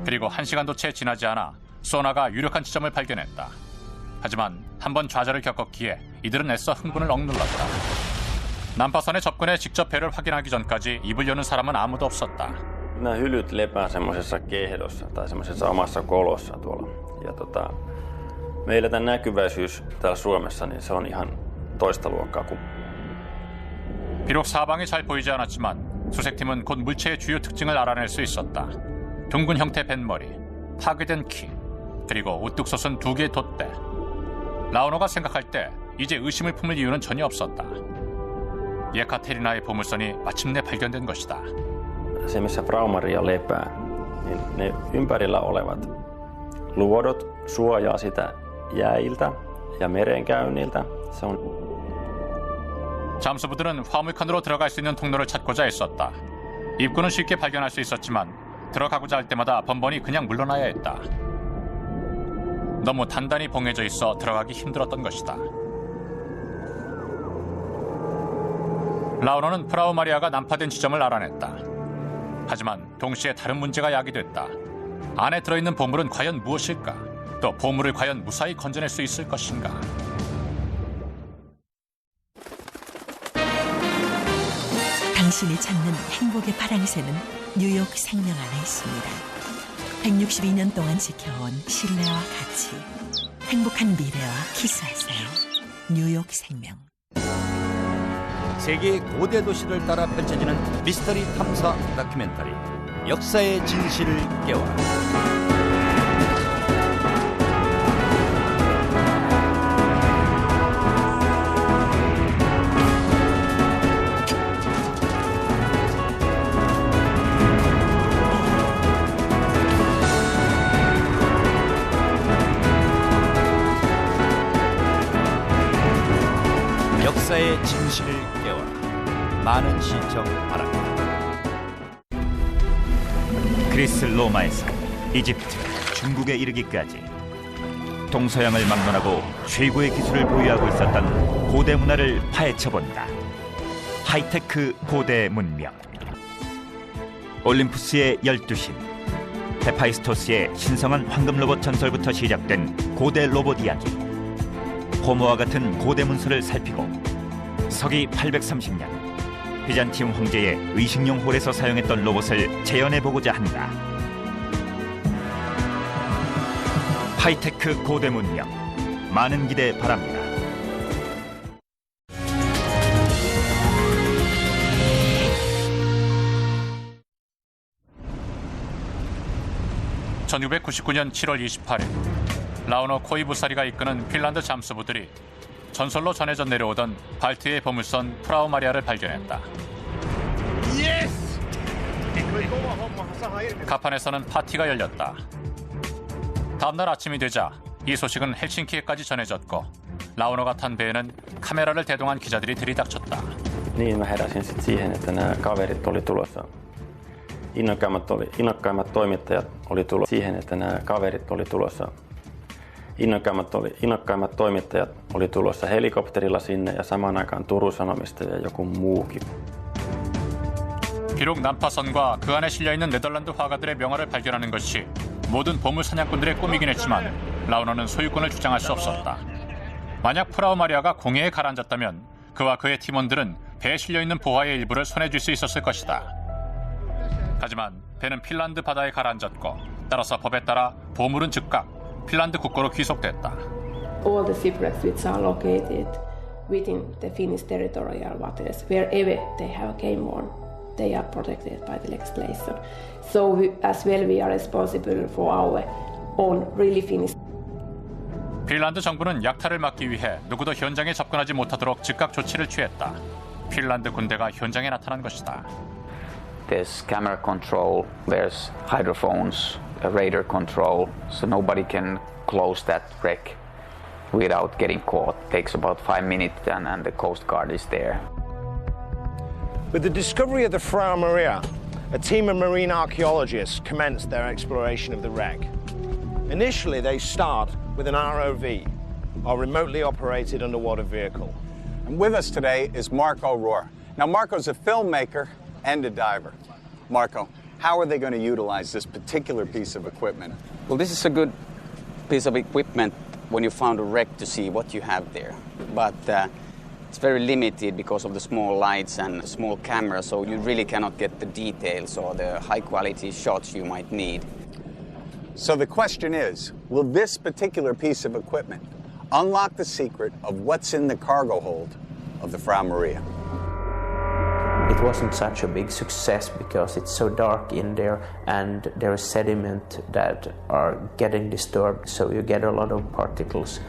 그리고 1시간도 채 지나지 않아 소나가 유력한 지점을 발견했다. 하지만 한번 좌절을 겪었기에 이들은 애써 흥분을 억눌렀다. 난파선의 접근에 직접 배를 확인하기 전까지 입을 여는 사람은 아무도 없었다. Nämä hylyt lepää semmoisessa kehdossa tai semmoisessa omassa kolossa tuolla. Ja meillä tämä näkyväisyys täällä Suomessa, niin se on ihan toista luokkaa kuin. 비록 사방이 잘 보이지 않았지만 수색팀은 곧 물체의 주요 특징을 알아낼 수 있었다. 둥근 형태 뱃머리, 파괴된 키, 그리고 우뚝 솟은 2개의 돛대. 라우너가 생각할 때 이제 의심을 품을 이유는 전혀 없었다. 예카테리나의 보물선이 마침내 발견된 것이다. Se, missä Frau Maria lepää, niin ne ympärillä olevat luodot suojaa sitä jäiltä ja merenkäynniltä. Se on. 잠수부들은 화물칸으로 들어갈 수 있는 통로를 찾고자 애썼다. 입구는 쉽게 발견할 수 있었지만 들어가고자 할 때마다 번번이 그냥 물러나야 했다. 너무 단단히 봉해져 있어 들어가기 힘들었던 것이다. 라우너는 프라우 마리아가 난파된 지점을 알아냈다. 하지만 동시에 다른 문제가 야기됐다. 안에 들어있는 보물은 과연 무엇일까? 또 보물을 과연 무사히 건져낼 수 있을 것인가? 당신이 찾는 행복의 파랑새는 뉴욕 생명 안에 있습니다. 162년 동안 지켜온 신뢰와 가치, 행복한 미래와 키스하세요. 뉴욕 생명. 세계의 고대 도시를 따라 펼쳐지는 미스터리 탐사 다큐멘터리 역사의 진실을 깨워라. 역사의 진실을 깨워라. 많은 시청 바랍니다. 그리스 로마에서 이집트, 중국에 이르기까지 동서양을 막론하고 최고의 기술을 보유하고 있었던 고대 문화를 파헤쳐본다. 하이테크 고대 문명. 올림푸스의 12신, 헤파이스토스의 신성한 황금 로봇 전설부터 시작된 고대 로봇 이야기. 호모와 같은 고대 문서를 살피고 서기 830년 비잔티움 황제의 의식용 홀에서 사용했던 로봇을 재현해보고자 한다. 하이테크 고대 문명, 많은 기대 바랍니다. (1999년 7월 28일) 라우너 코이부사리가 이끄는 핀란드 잠수부들이 전설로 전해져 내려오던 발트의 보물선 프라우 마리아를 발견했다. 가판에서는 파티가 열렸다. 다음날 아침이 되자 이 소식은 헬싱키에까지 전해졌고 라우너가 탄 배에는 카메라를 대동한 기자들이 들이닥쳤다. Niin mä heräsin sitten siihen, että nämä kaverit oli tulossa. Innokkaimmat toimittajat oli tulossa siihen, että nämä kaverit oli tulossa. Innokkaimmat toimittajat oli tulossa helikopterilla sinne ja samaan aikaan Turun Sanomista ja joku muukin. 비록 난파선과 그 안에 실려있는 네덜란드 화가들의 명화를 발견하는 것이 모든 보물 사냥꾼들의 꿈이긴 했지만 라우너는 소유권을 주장할 수 없었다. 만약 프라우 마리아가 공해에 가라앉았다면 그와 그의 팀원들은 배에 실려있는 보화의 일부를 손에 쥘 수 있었을 것이다. 하지만 배는 핀란드 바다에 가라앉았고 따라서 법에 따라 보물은 즉각 핀란드 국고로 귀속됐다. All the shipwrecks which are located within the Finnish territorial waters, wherever they have game on, they are protected by the legislation. So as well we are responsible for our own really Finnish. 핀란드 정부는 약탈을 막기 위해 누구도 현장에 접근하지 못하도록 즉각 조치를 취했다. 핀란드 군대가 현장에 나타난 것이다. There's camera control, there's hydrophones, radar control, so nobody can close that wreck without getting caught. It takes about 5 minutes and the Coast Guard is there. With the discovery of the Frau Maria, a team of marine archaeologists commenced their exploration of the wreck. Initially, they start with an ROV, or remotely operated underwater vehicle. And with us today is Marco Rohr. Now, Marco's a filmmaker and a diver. Marco, how are they going to utilize this particular piece of equipment? Well, this is a good piece of equipment when you found a wreck to see what you have there. But it's very limited because of the small lights and the small camera, so you really cannot get the details or the high-quality shots you might need. So the question is, will this particular piece of equipment unlock the secret of what's in the cargo hold of the Frau Maria? It wasn't such a big success because it's so dark in there and there is sediment that are getting disturbed, so you get a lot of particles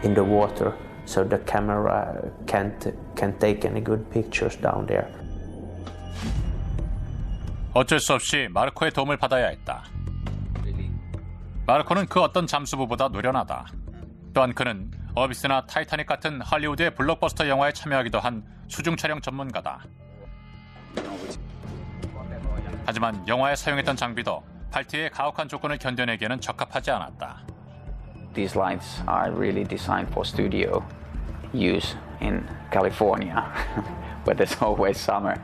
in the water, so the camera can't take any good pictures down there. 어쩔 수 없이 마르코의 도움을 받아야 했다. 마르코는 그 어떤 잠수부보다 노련하다. 또한 그는 어비스나 타이타닉 같은 할리우드의 블록버스터 영화에 참여하기도 한 수중 촬영 전문가다. 하지만 영화에 사용했던 장비도 발트의 가혹한 조건을 견뎌내기에는 적합하지 않았다. These lights are really designed for studio use in California, where there's always summer.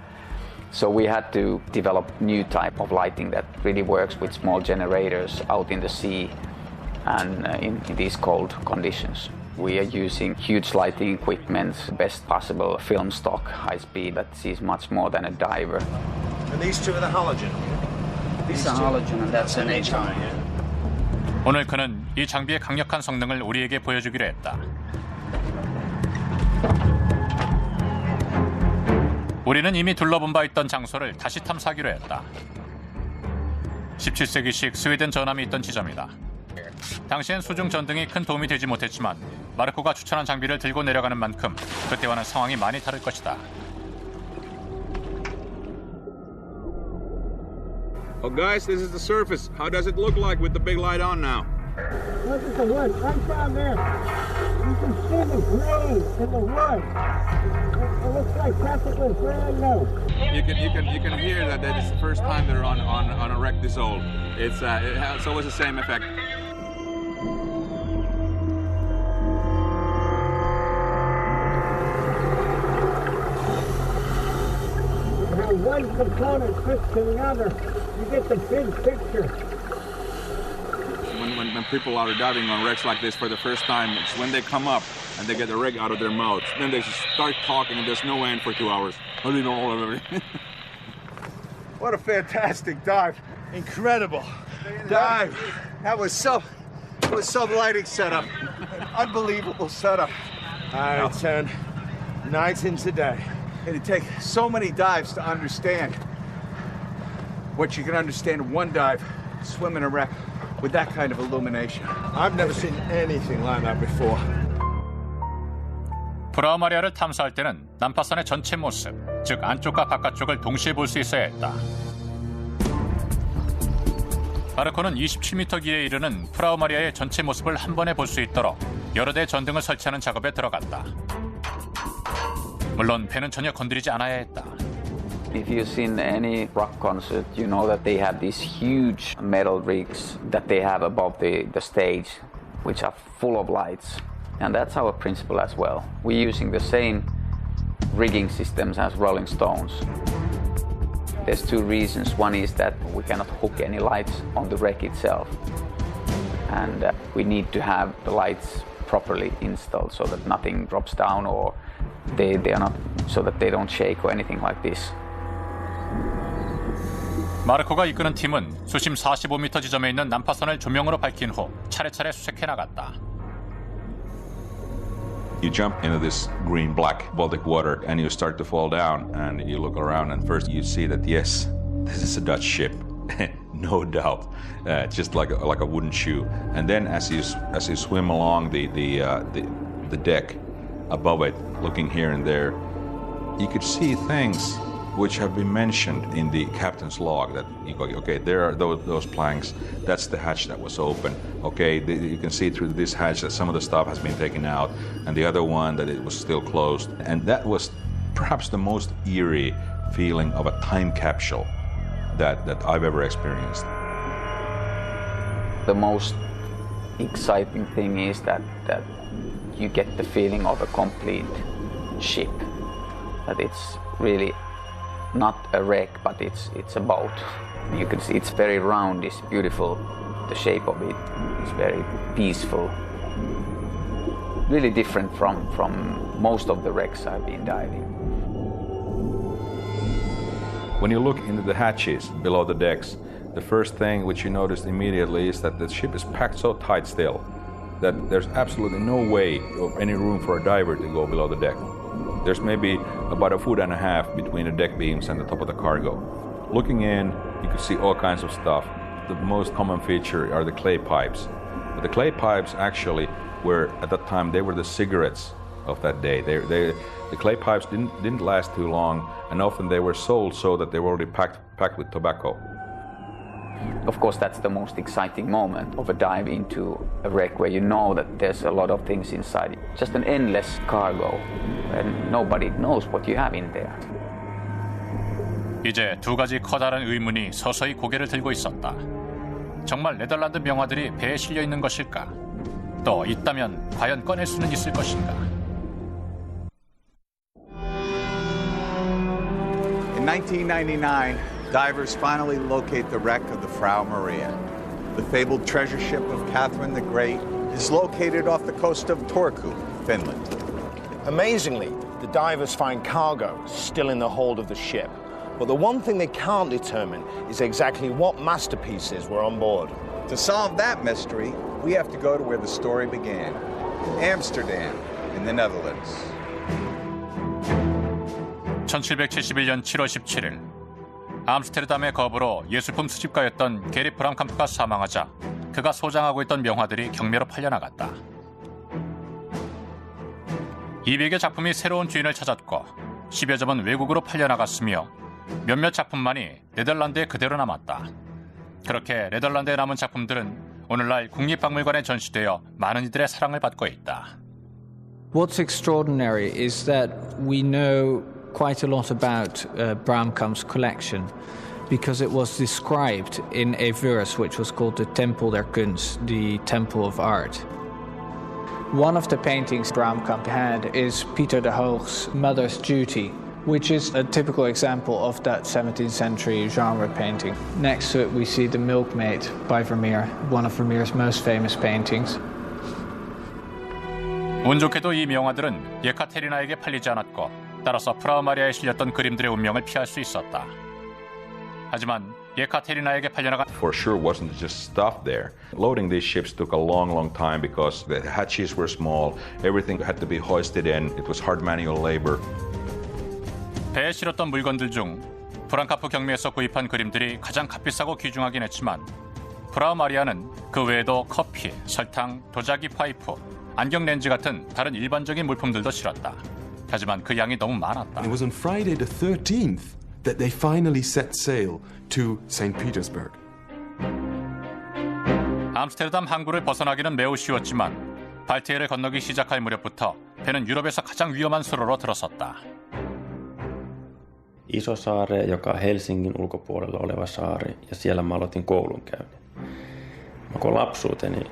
So we had to develop new type of lighting that really works with small generators out in the sea and in these cold conditions. We are using huge lighting equipment, best possible film stock, high speed, that sees much more than a diver. And these two are the halogen? This is a halogen and that's an HI. 오늘 그는 이 장비의 강력한 성능을 우리에게 보여주기로 했다. 우리는 이미 둘러본 바 있던 장소를 다시 탐사하기로 했다. 17세기식 스웨덴 전함이 있던 지점이다. 당시엔 수중 전등이 큰 도움이 되지 못했지만 마르코가 추천한 장비를 들고 내려가는 만큼 그때와는 상황이 많이 다를 것이다. Oh, guys, this is the surface. How does it look like with the big light on now? Look at the wood, right down there. You can see the grain in the wood. It looks like practically brand new. You can hear that it's the first time they're on a wreck this old. It's always the same effect. How one component fits to the other, you get the big picture. When people are diving on wrecks like this for the first time, it's when they come up and they get the rig out of their mouths. Then they just start talking and there's no end for 2 hours. What a fantastic dive. Incredible dive. That was some lighting setup. Unbelievable setup. I turned night into day. It'd take so many dives to understand what you can understand in one dive, swim in a wreck with that kind of illumination. I've never seen anything like that before. 프라우 마리아를 탐사할 때는 난파선의 전체 모습, 즉 안쪽과 바깥쪽을 동시에 볼 수 있어야 했다. 마르코는 27m 길이에 이르는 프라우 마리아의 전체 모습을 한 번에 볼 수 있도록 여러 대의 전등을 설치하는 작업에 들어갔다. 물론 배는 전혀 건드리지 않아야 했다. If you've seen any rock concert, you know that they have these huge metal rigs that they have above the stage, which are full of lights. And that's our principle as well. We're using the same rigging systems as Rolling Stones. There's two reasons. One is that we cannot hook any lights on the wreck itself. And we need to have the lights properly installed so that nothing drops down or they are not, so that they don't shake or anything like this. 마르코가 이끄는 팀은 수심 45m 지점에 있는 난파선을 조명으로 밝힌 후 차례차례 수색해 나갔다. You jump into this green-black Baltic water and you start to fall down and you look around and first you see that yes, this is a Dutch ship, no doubt, just like a wooden shoe. And then as you swim along the deck above it, looking here and there, you could see things which have been mentioned in the captain's log that you go, okay, there are those planks, that's the hatch that was open. Okay, you can see through this hatch that some of the stuff has been taken out, and the other one that it was still closed. And that was perhaps the most eerie feeling of a time capsule that I've ever experienced. The most exciting thing is that you get the feeling of a complete ship. That it's really not a wreck, but it's a boat. You can see it's very round, it's beautiful. The shape of it is very peaceful. Really different from most of the wrecks I've been diving. When you look into the hatches below the decks, the first thing which you notice immediately is that the ship is packed so tight still that there's absolutely no way or any room for a diver to go below the deck. There's maybe about 1.5 feet between the deck beams and the top of the cargo. Looking in, you can see all kinds of stuff. The most common feature are the clay pipes. But the clay pipes actually were, at that time, they were the cigarettes of that day. The clay pipes didn't last too long, and often they were sold so that they were already packed with tobacco. Of course, that's the most exciting moment of a dive into a wreck where you know that there's a lot of things inside. Just an endless cargo, and nobody knows what you have in there. 이제 두 가지 커다란 의문이 서서히 고개를 들고 있었다. 정말 네덜란드 명화들이 배에 실려 있는 것일까? 또 있다면 과연 꺼낼 수는 있을 것인가? In 1999, divers finally locate the wreck of the Frau Maria. The fabled treasure ship of Catherine the Great is located off the coast of Turku, Finland. Amazingly, the divers find cargo still in the hold of the ship. But the one thing they can't determine is exactly what masterpieces were on board. To solve that mystery, we have to go to where the story began, Amsterdam, in the Netherlands. 1771년 7월 17일 암스테르담의 거부로 예술품 수집가였던 게리 브람캄프가 사망하자 그가 소장하고 있던 명화들이 경매로 팔려나갔다. 200여 작품이 새로운 주인을 찾았고 10여 점은 외국으로 팔려나갔으며 몇몇 작품만이 네덜란드에 그대로 남았다. 그렇게 네덜란드에 남은 작품들은 오늘날 국립박물관에 전시되어 많은 이들의 사랑을 받고 있다. What's extraordinary is that we know quite a lot about Bramkamp's collection because it was described in a verse which was called the Tempel der Kunst, the Temple of Art. One of the paintings Bramkamp had is Pieter de Hoog's Mother's Duty, which is a typical example of that 17th century genre painting. Next to it we see The Milkmaid by Vermeer, one of Vermeer's most famous paintings. 운 좋게도 이 명화들은 예카테리나에게 팔리지 않았고 따라서 프라우 마리아에 실렸던 그림들의 운명을 피할 수 있었다. 하지만 예카테리나에게 팔려나간 For sure wasn't just stuff there. Loading these ships took a long time because the hatches were small. Everything had to be hoisted in. It was hard manual labor. 배에 실었던 물건들 중 브람캄프 경매에서 구입한 그림들이 가장 값비싸고 귀중하긴 했지만 프라우 마리아는 그 외에도 커피, 설탕, 도자기 파이프, 안경 렌즈 같은 다른 일반적인 물품들도 실었다. 하지만 그 양이 너무 많았다. It was on Friday the 13th that they finally set sail to St. Petersburg. 암스테르담 항구를 벗어나기는 매우 쉬웠지만 발트해를 건너기 시작할 무렵부터 배는 유럽에서 가장 위험한 수로로 들어섰다. Isosaare, joka on Helsingin ulkopuolella oleva saari, ja siellä mä aloitin koulunkäynnin. Mä koin lapsuuteni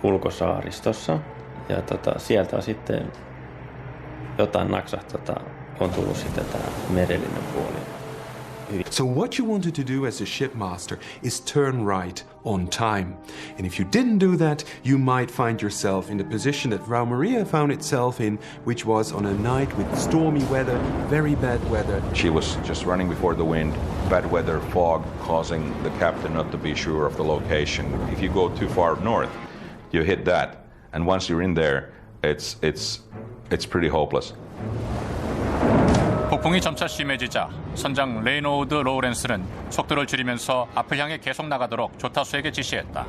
ulkosaaristossa, ja sieltä on sitten jotain naksahtaa, on tullut sitten tämä merellinen puoli. So what you wanted to do as a shipmaster is turn right on time. And if you didn't do that, you might find yourself in the position that Frau Maria found itself in, which was on a night with stormy weather, very bad weather. She was just running before the wind, bad weather, fog, causing the captain not to be sure of the location. If you go too far north, you hit that. And once you're in there, it's pretty hopeless. 폭풍이 점차 심해지자 선장 레이노우드 로우렌스는 속도를 줄이면서 앞을 향해 계속 나가도록 조타수에게 지시했다.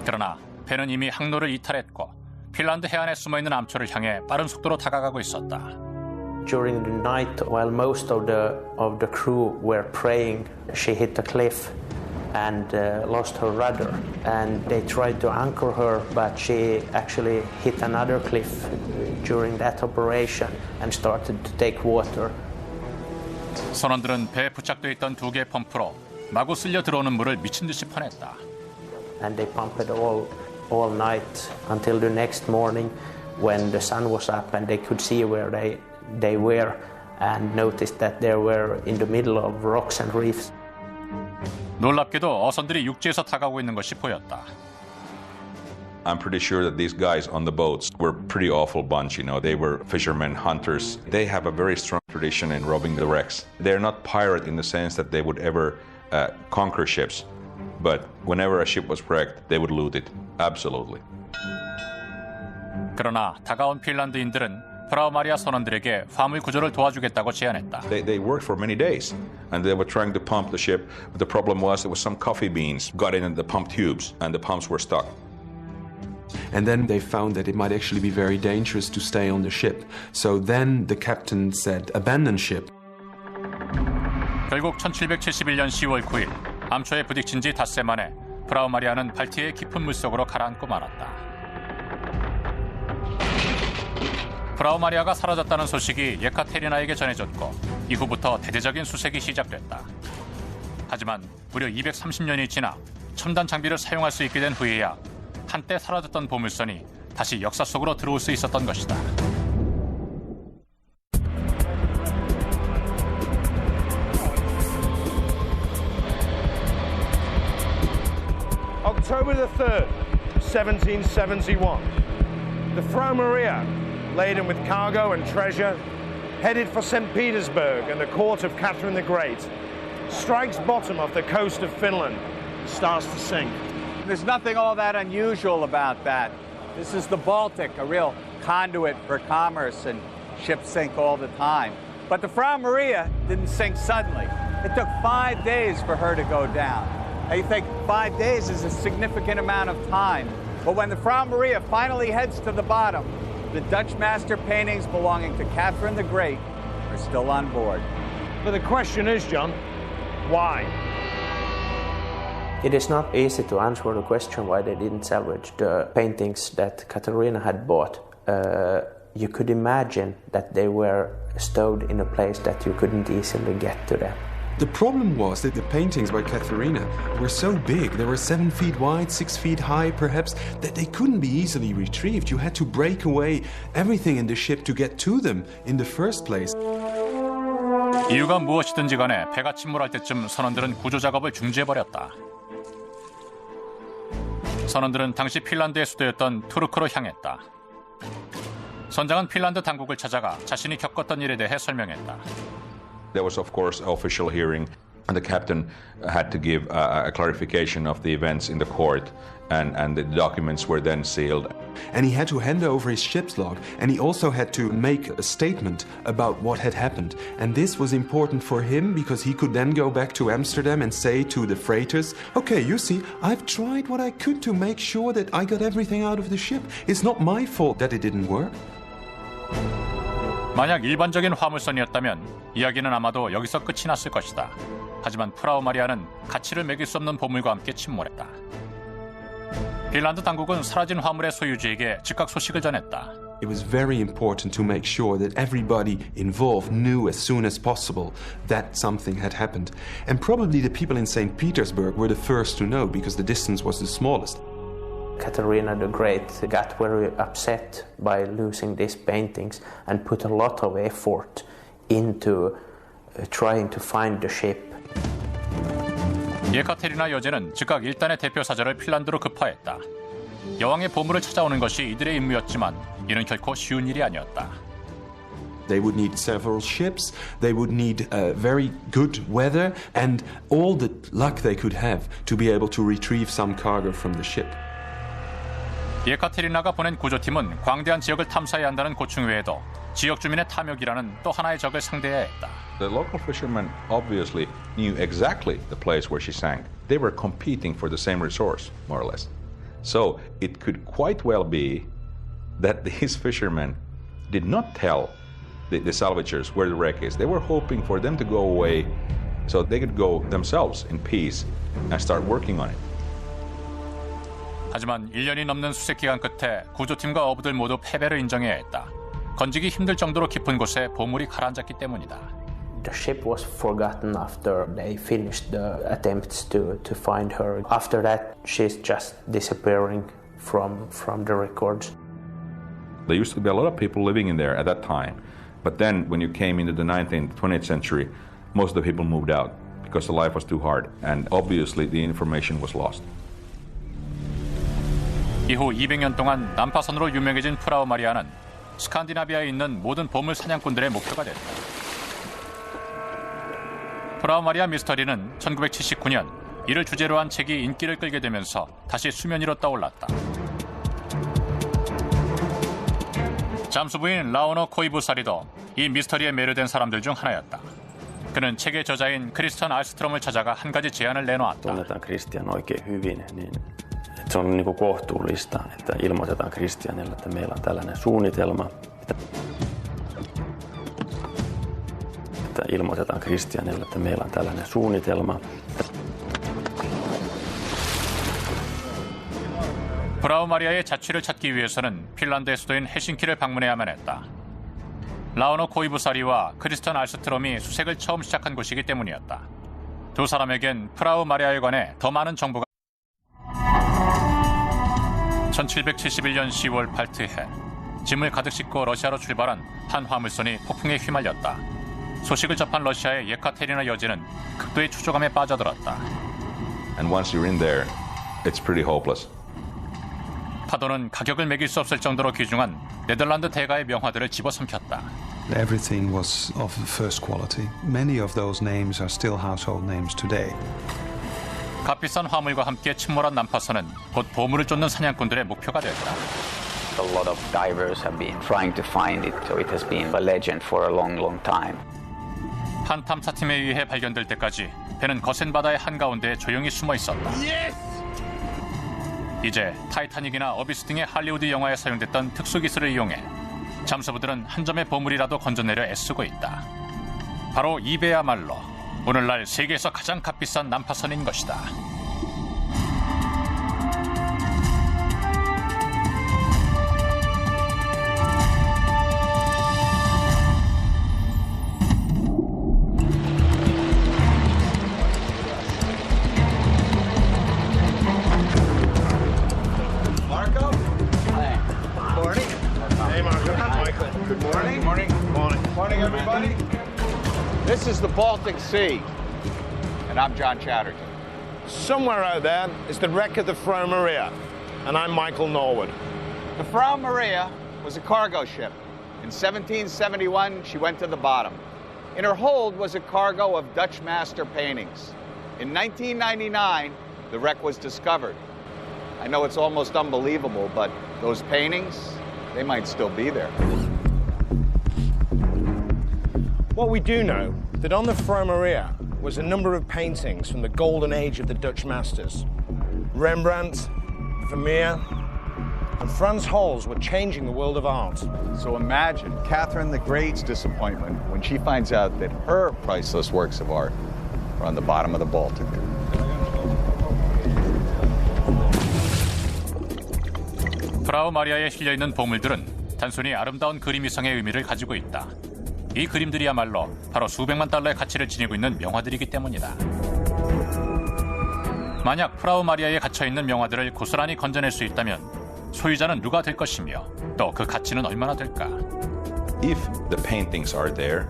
그러나 배는 이미 항로를 이탈했고 핀란드 해안에 숨어있는 암초를 향해 빠른 속도로 다가가고 있었다. During the night, while most of the crew were praying, she hit a cliff and lost her rudder. And they tried to anchor her, but she actually hit another cliff during that operation and started to take water. 선원들은 배에 부착돼 있던 두 개의 펌프로 마구 쓸려 들어오는 물을 미친 듯이 퍼냈다. And they pumped it all night until the next morning when the sun was up and they could see where they were and noticed that they were in the middle of rocks and reefs. 놀랍게도 어선들이 육지에서 다가오고 있는 것이 보였다. I'm pretty sure that these guys on the boats were a pretty awful bunch, you know. They were fishermen, hunters. They have a very strong tradition in robbing the wrecks. They're not pirate in the sense that they would ever conquer ships. But whenever a ship was wrecked, they would loot it. Absolutely. 그러나 다가온 핀란드인들은 프라우 마리아 선원들에게 화물 구조를 도와주겠다고 제안했다. They worked for many days, and they were trying to pump the ship. But the problem was there was some coffee beans got in the pump tubes, and the pumps were stuck. And then they found that it might actually be very dangerous to stay on the ship. So then the captain said, abandon ship. 결국 1771년 10월 9일 암초에 부딪힌 지 닷새 만에 프라우 마리아는 발티의 깊은 물속으로 가라앉고 말았다. 프라우 마리아가 사라졌다는 소식이 예카테리나에게 전해졌고 이후부터 대대적인 수색이 시작됐다. 하지만 무려 230년이 지나 첨단 장비를 사용할 수 있게 된 후에야 한때 사라졌던 보물선이 다시 역사 속으로 들어올 수 있었던 것이다. October the 3rd, 1771. The Frau Maria, laden with cargo and treasure, headed for St. Petersburg and the court of Catherine the Great, strikes bottom off the coast of Finland and starts to sink. There's nothing all that unusual about that. This is the Baltic, a real conduit for commerce, and ships sink all the time. But the Frau Maria didn't sink suddenly. It took 5 days for her to go down. Now you think 5 days is a significant amount of time, but when the Frau Maria finally heads to the bottom, the Dutch master paintings belonging to Catherine the Great are still on board. But the question is, John, why? It is not easy to answer the question why they didn't salvage the paintings that Katarina had bought. You could imagine that they were stowed in a place that you couldn't easily get to them. The problem was that the paintings by Katharina were so big, they were 7 feet wide, 6 feet high perhaps, that they couldn't be easily retrieved. You had to break away everything in the ship to get to them in the first place. 이유가 무엇이든지 간에 배가 침몰할 때쯤 선원들은 구조 작업을 중지해버렸다. 선원들은 당시 핀란드의 수도였던 투르크로 향했다. 선장은 핀란드 당국을 찾아가 자신이 겪었던 일에 대해 설명했다. There was, of course, an official hearing, and the captain had to give a clarification of the events in the court, and the documents were then sealed. And he had to hand over his ship's log, and he also had to make a statement about what had happened. And this was important for him because he could then go back to Amsterdam and say to the freighters, okay, you see, I've tried what I could to make sure that I got everything out of the ship. It's not my fault that it didn't work. 만약 일반적인 화물선이었다면 이야기는 아마도 여기서 끝이 났을 것이다. 하지만 프라우 마리아는 가치를 매길 수 없는 보물과 함께 침몰했다. 핀란드 당국은 사라진 화물의 소유주에게 즉각 소식을 전했다. It was very important to make sure that everybody involved knew as soon as possible that something had happened. And probably the people in St. Petersburg were the first to know because the distance was the smallest. Katarina the Great got very upset by losing these paintings and put a lot of effort into trying to find the ship. 예카테리나 여제는 즉각 일단의 대표 사절을 핀란드로 급파했다. 여왕의 보물을 찾아오는 것이 이들의 임무였지만 이는 결코 쉬운 일이 아니었다. They would need several ships, they would need very good weather and all the luck they could have to be able to retrieve some cargo from the ship. 예카테리나가 보낸 구조팀은 광대한 지역을 탐사해야 한다는 고충 외에도 지역 주민의 탐욕이라는 또 하나의 적을 상대해야 했다. The local fishermen obviously knew exactly the place where she sank. They were competing for the same resource, more or less. So it could quite well be that these fishermen did not tell the salvagers where the wreck is. They were hoping for them to go away so they could go themselves in peace and start working on it. 하지만 1년이 넘는 수색 기간 끝에 구조팀과 어부들 모두 패배를 인정해야 했다. 건지기 힘들 정도로 깊은 곳에 보물이 가라앉았기 때문이다. The ship was forgotten after they finished the attempts to find her. After that, she's just disappearing from the records. There used to be a lot of people living in there at that time. But then when you came into the 19th, 20th century, most of the people moved out because the life was too hard. And obviously the information was lost. 이후 200년 동안 난파선으로 유명해진 프라우 마리아는 스칸디나비아에 있는 모든 보물 사냥꾼들의 목표가 됐다. 프라우 마리아 미스터리는 1979년 이를 주제로 한 책이 인기를 끌게 되면서 다시 수면 위로 떠올랐다. 잠수부인 라오노 코이부사리도 이 미스터리에 매료된 사람들 중 하나였다. 그는 책의 저자인 크리스천 알스트롬을 찾아가 한 가지 제안을 내놓았다. Tunnetaan Christian oikein hyvin, niin se on niin kuin kohtuullista, että ilmoitetaan Christianille, että meillä on tällainen suunnitelma. Ilmoitetaan Christianille, että meillä on tällainen suunnitelma. 프라우 마리아의 자취를 찾기 위해서는 핀란드의 수도인 헬싱키를 방문해야만 했다. 라오노 코이부사리와 크리스천 알스트롬이 수색을 처음 시작한 곳이기 때문이었다. 두 사람에겐 프라우 마리아에 관해 더 많은 정보가 1771년 10월 발트해 짐을 가득 싣고 러시아로 출발한 한 화물선이 폭풍에 휘말렸다. 소식을 접한 러시아의 예카테리나 여제는 극도의 추조감에 빠져들었다. And once you're in there, it's pretty hopeless. 파도는 가격을 매길 수 없을 정도로 귀중한 네덜란드 대가의 명화들을 집어삼켰다. Everything was of the first quality. Many of those names are still household names today. 값비싼 화물과 함께 침몰한 난파선은 곧 보물을 쫓는 사냥꾼들의 목표가 됐다. A lot of divers have been trying to find it, so it has been a legend for a long, long time. 한 탐사팀에 의해 발견될 때까지 배는 거센 바다의 한가운데 조용히 숨어 있었다. 이제 타이타닉이나 어비스 등의 할리우드 영화에 사용됐던 특수기술을 이용해 잠수부들은 한 점의 보물이라도 건져내려 애쓰고 있다. 바로 이 배야말로 오늘날 세계에서 가장 값비싼 난파선인 것이다. This is the Baltic Sea, and I'm John Chatterton. Somewhere out there is the wreck of the Frau Maria, and I'm Michael Norwood. The Frau Maria was a cargo ship. In 1771, she went to the bottom. In her hold was a cargo of Dutch master paintings. In 1999, the wreck was discovered. I know it's almost unbelievable, but those paintings, they might still be there. What we do know that on the Frau Maria was a number of paintings from the golden age of the Dutch masters. Rembrandt, Vermeer, and Frans Hals were changing the world of art. So imagine Catherine the Great's disappointment when she finds out that her priceless works of art are on the bottom of the Baltic. 프라우 마리아에 실려있는 보물들은 단순히 아름다운 그림 이상의 의미를 가지고 있다. 이 그림들이야말로 바로 수백만 달러의 가치를 지니고 있는 명화들이기 때문이다. 만약 프라우 마리아에 갇혀있는 명화들을 고스란히 건져낼 수 있다면 소유자는 누가 될 것이며 또 그 가치는 얼마나 될까? If the paintings are there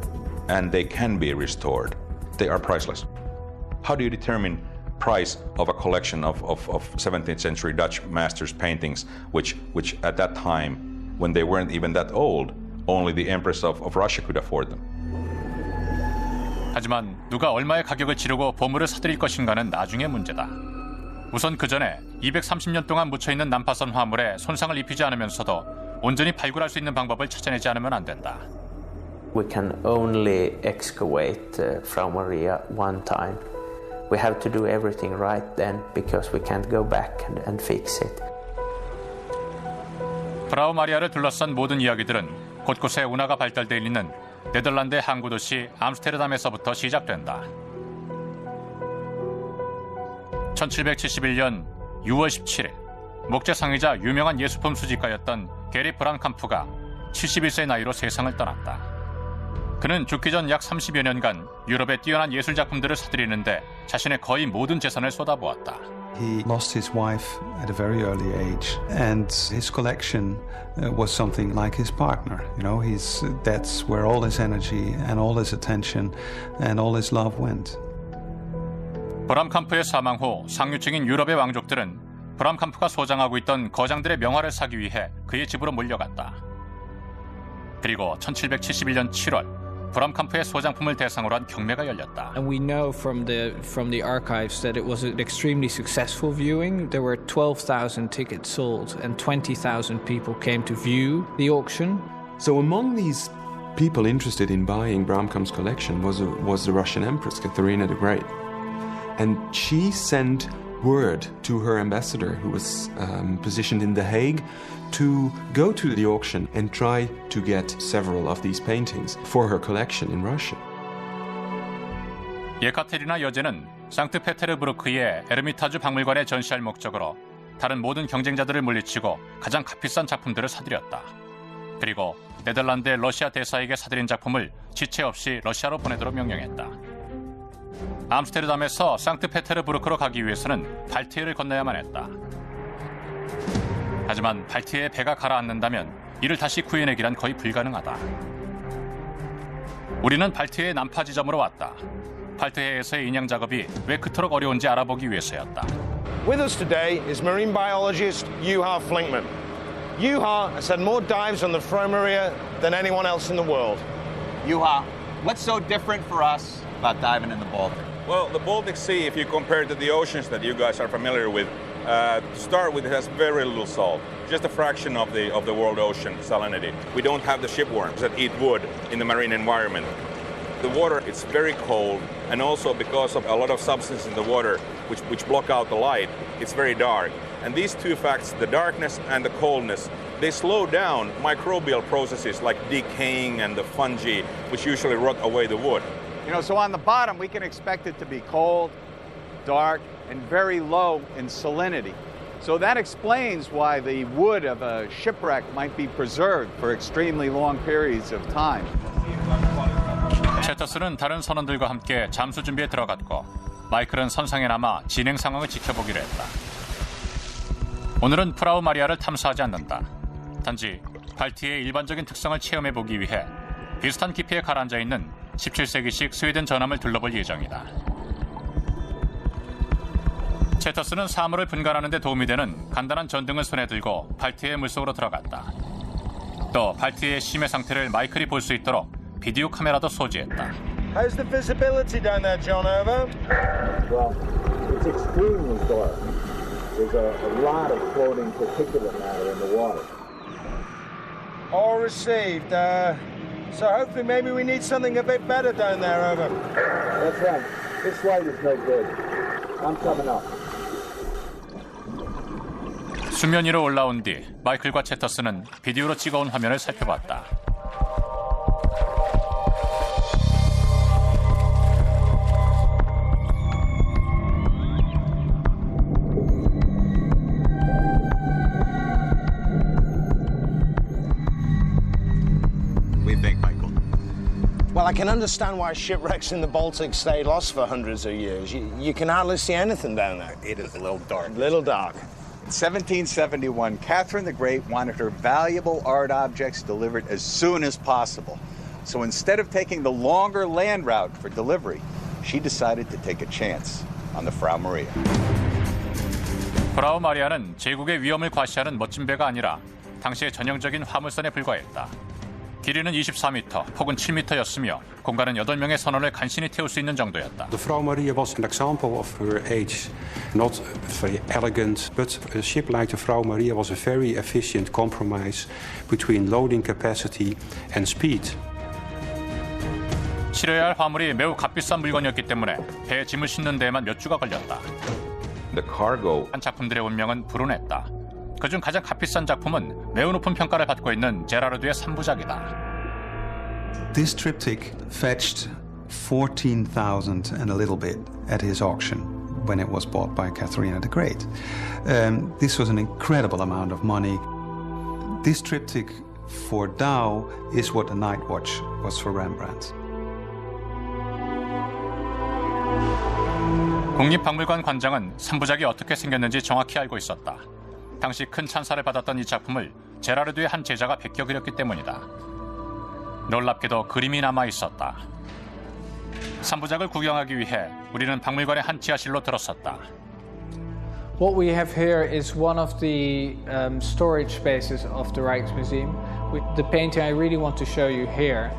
and they can be restored, they are priceless. How do you determine price of a collection of 17th century Dutch masters' paintings, which at that time, when they weren't even that old, only the Empress of Russia could afford them. 하지만 누가 얼마의 가격을 치르고 보물을 사들일 것인가는 나중의 문제다. 우선 그 전에 230년 동안 묻혀있는 난파선 화물에 손상을 입히지 않으면서도 온전히 발굴할 수 있는 방법을 찾아내지 않으면 안 된다. We can only excavate Frau Maria one time. We have to do everything right then because we can't go back and fix it. 프라우 마리아를 둘러싼 모든 이야기들은 곳곳에 운하가 발달되어 있는 네덜란드의 항구 도시 암스테르담에서부터 시작된다. 1771년 6월 17일 목재상이자 유명한 예술품 수집가였던 게리 브람캄프가 71세의 나이로 세상을 떠났다. 그는 죽기 전 약 30여 년간 유럽의 뛰어난 예술 작품들을 사들이는데 자신의 거의 모든 재산을 쏟아부었다. He lost his wife at a very early age, and his collection was something like his partner. You know, that's where all his energy and all his attention and all his love went. 브람캄프의 사망 후 상류층인 유럽의 왕족들은 브람캄프가 소장하고 있던 거장들의 명화를 사기 위해 그의 집으로 몰려갔다. 그리고 1771년 7월 브람캄프의 소장품을 대상으로 한 경매가 열렸다. And we know from the archives that it was an extremely successful viewing. There were 12,000 tickets sold and 20,000 people came to view the auction. So among these people interested in buying Bramkamp's collection was the Russian Empress Catherina the Great. And she sent word to her ambassador, who was positioned in The Hague, to go to the auction and try to get several of these paintings for her collection in Russia. 예카테리나 여제는 상트페테르부르크의 에르미타주 박물관에 전시할 목적으로 다른 모든 경쟁자들을 물리치고 가장 값비싼 작품들을 사들였다. 그리고 네덜란드의 러시아 대사에게 사들인 작품을 지체 없이 러시아로 보내도록 명령했다. 암스테르담에서 상트페테르부르크로 가기 위해서는 발티해를 건너야만 했다. 하지만 발티해에 배가 가라앉는다면 이를 다시 구해내기란 거의 불가능하다. 우리는 발티해의 남파 지점으로 왔다. 발티해에서의 인양 작업이 왜 그토록 어려운지 알아보기 위해서였다. With us today is marine biologist Juha Flinkman. Juha has had more dives on the Fro Maria than anyone else in the world. Juha, what's so different for us about diving in the Baltic? Well, the Baltic Sea, if you compare it to the oceans that you guys are familiar with, to start with, it has very little salt, just a fraction of the world ocean salinity. We don't have the shipworms that eat wood in the marine environment. The water, it's very cold, and also because of a lot of substances in the water which block out the light, it's very dark. And these two facts, the darkness and the coldness, they slow down microbial processes like decaying and the fungi, which usually rot away the wood. You know, so on the bottom, we can expect it to be cold, dark, and very low in salinity. So that explains why the wood of a shipwreck might be preserved for extremely long periods of time. 채터스는 다른 선원들과 함께 잠수 준비에 들어갔고 마이클은 선상에 남아 진행 상황을 지켜보기로 했다. 오늘은 프라우 마리아를 탐사하지 않는다. 단지 발티해의 일반적인 특성을 체험해보기 위해 비슷한 깊이에 가라앉아 있는 17세기식 스웨덴 전함을 둘러볼 예정이다. 채터스는 사물을 분간하는 데 도움이 되는 간단한 전등을 손에 들고 발티해의 물속으로 들어갔다. 또 발티해의 심해 상태를 마이클이 볼 수 있도록 비디오 카메라도 소지했다. How's the visibility down there, John? Over? Well, it's extremely dark. There's a lot of floating particulate matter in the water. All received. So hopefully maybe we need something a bit better down there, over. That's right. This light is no good. I'm coming up. 수면 위로 올라온 뒤 마이클과 채터스는 비디오로 찍어온 화면을 살펴봤다. Well, I can understand why shipwrecks in the Baltic stayed lost for hundreds of years. You can hardly see anything down there. It is a little dark. A little dark. In 1771, Catherine the Great wanted her valuable art objects delivered as soon as possible. So instead of taking the longer land route for delivery, she decided to take a chance on the Frau Maria. 프라우 마리아는 제국의 위험을 과시하는 멋진 배가 아니라 당시의 전형적인 화물선에 불과했다. 길이는 24m, 폭은 7m였으며 공간은 8명의 선원을 간신히 태울 수 있는 정도였다. The Frau Maria was an example of her age. Not very elegant, but a ship like the Frau Maria was a very efficient compromise between loading capacity and speed. 실어야 할 화물이 매우 값비싼 물건이었기 때문에 배에 짐을 싣는 데에만 몇 주가 걸렸다. The cargo. 한 작품들의 운명은 불운했다. 그중 가장 값비싼 작품은 매우 높은 평가를 받고 있는 제라르드의 3부작이다. This triptych fetched 14,000 and a little bit at his auction when it was bought by Katharina the Great. This was an incredible amount of money. This triptych for Douw is what the Night Watch was for Rembrandt. 국립박물관 관장은 3부작이 어떻게 생겼는지 정확히 알고 있었다. 당시 큰 찬사를 받았던 이 작품을 제라르드의 한 제자가 베껴 그렸기 때문이다. 놀랍게도 그림이 남아 있었다. 3부작을 구경하기 위해 우리는 박물관의 한 지하실로 들어섰다. What we have here is one of the storage spaces of the Rijksmuseum. The painting I really want to show you here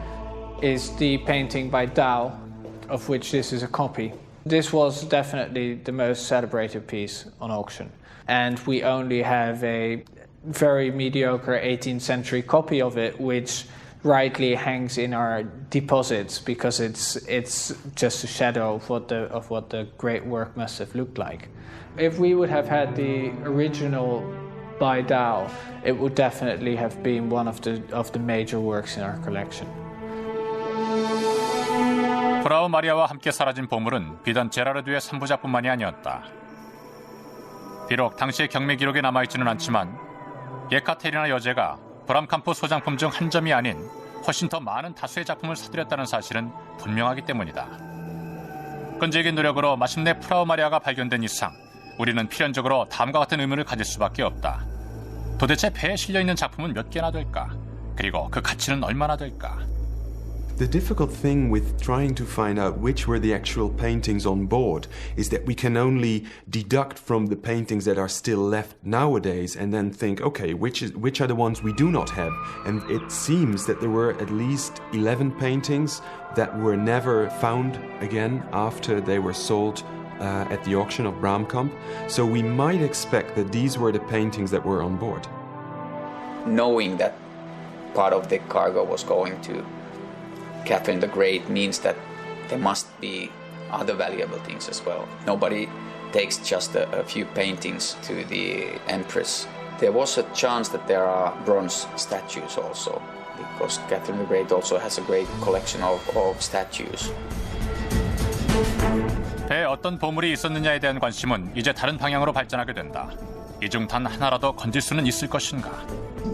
is the painting by Douw, of which this is a copy. This was definitely the most celebrated piece on auction. And we only have a very mediocre 18th century copy of it, which rightly hangs in our deposits because it's just a shadow of what the great work must have looked like. If we would have had the original by Douw, it would definitely have been one of the major works in our collection. 프라우 마리아와 함께 사라진 보물은 비단 제라르드의 3부작뿐만이 아니었다. 비록 당시의 경매 기록에 남아있지는 않지만 예카테리나 여제가 브람캄프 소장품 중 한 점이 아닌 훨씬 더 많은 다수의 작품을 사들였다는 사실은 분명하기 때문이다. 끈질긴 노력으로 마침내 프라우 마리아가 발견된 이상 우리는 필연적으로 다음과 같은 의문을 가질 수밖에 없다. 도대체 배에 실려있는 작품은 몇 개나 될까? 그리고 그 가치는 얼마나 될까? The difficult thing with trying to find out which were the actual paintings on board is that we can only deduct from the paintings that are still left nowadays and then think, okay, which are the ones we do not have? And it seems that there were at least 11 paintings that were never found again after they were sold at the auction of Bramkamp. So we might expect that these were the paintings that were on board. Knowing that part of the cargo was going to Catherine the Great means that there must be other valuable things as well. Nobody takes just a few paintings to the Empress. There was a chance that there are bronze statues also, because Catherine the Great also has a great collection of statues. 배에 어떤 보물이 있었느냐에 대한 관심은 이제 다른 방향으로 발전하게 된다. 이 중 단 하나라도 건질 수는 있을 것인가?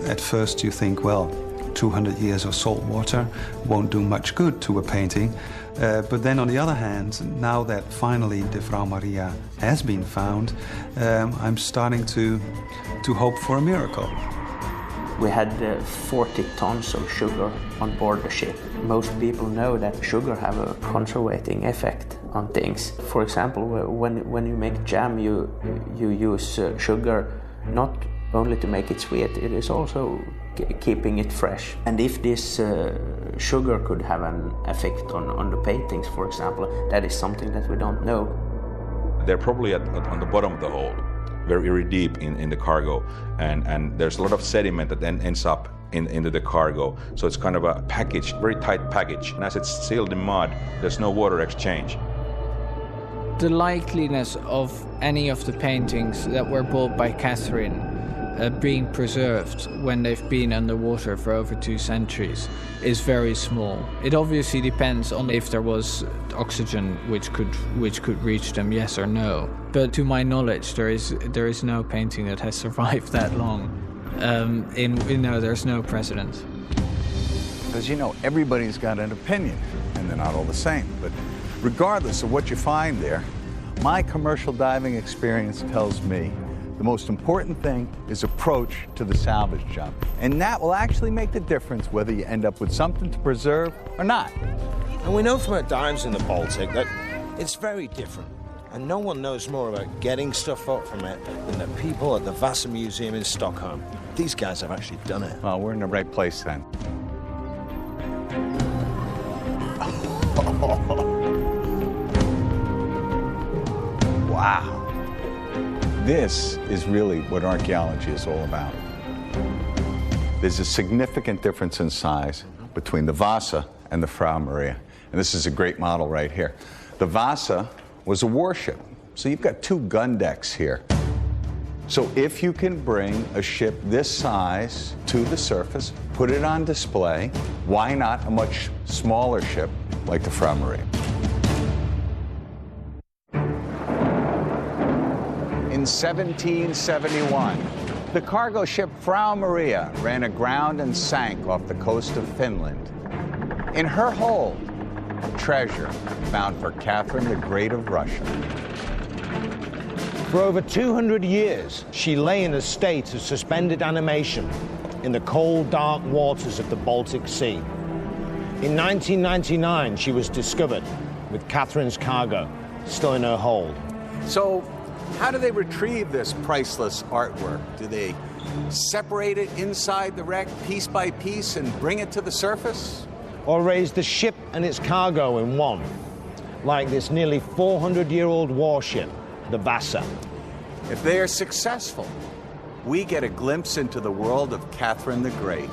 At first you think, well, 200 years of salt water won't do much good to a painting. But then on the other hand, now that finally the Frau Maria has been found, I'm starting to hope for a miracle. We had 40 tons of sugar on board the ship. Most people know that sugar have a conservating effect on things. For example, when you make jam, you use sugar not only to make it sweet, it is also keeping it fresh. And if this sugar could have an effect on the paintings, for example, that is something that we don't know. They're probably on the bottom of the hold, very deep in the cargo, and there's a lot of sediment that then ends up into the cargo. So it's kind of a package, very tight package. And as it's sealed in mud, there's no water exchange. The likeliness of any of the paintings that were bought by Catherine being preserved when they've been underwater for over 2 centuries is very small. It obviously depends on if there was oxygen which could reach them, yes or no. But to my knowledge, there is no painting that has survived that long. There's no precedent. Because everybody's got an opinion, and they're not all the same. But regardless of what you find there, my commercial diving experience tells me the most important thing is approach to the salvage job. And that will actually make the difference whether you end up with something to preserve or not. And we know from our dives in the Baltic that it's very different. And no one knows more about getting stuff up from it than the people at the Vasa Museum in Stockholm. These guys have actually done it. Well, we're in the right place then. Wow. This is really what archaeology is all about. There's a significant difference in size between the Vasa and the Frau Maria. And this is a great model right here. The Vasa was a warship. So you've got 2 gun decks here. So if you can bring a ship this size to the surface, put it on display, why not a much smaller ship like the Frau Maria? In 1771, the cargo ship Frau Maria ran aground and sank off the coast of Finland. In her hold, treasure found for Catherine the Great of Russia. For over 200 years, she lay in a state of suspended animation in the cold, dark waters of the Baltic Sea. In 1999, she was discovered with Catherine's cargo still in her hold. So, how do they retrieve this priceless artwork? Do they separate it inside the wreck piece by piece and bring it to the surface? Or raise the ship and its cargo in one, like this nearly 400-year-old warship, the Vasa. If they are successful, we get a glimpse into the world of Catherine the Great.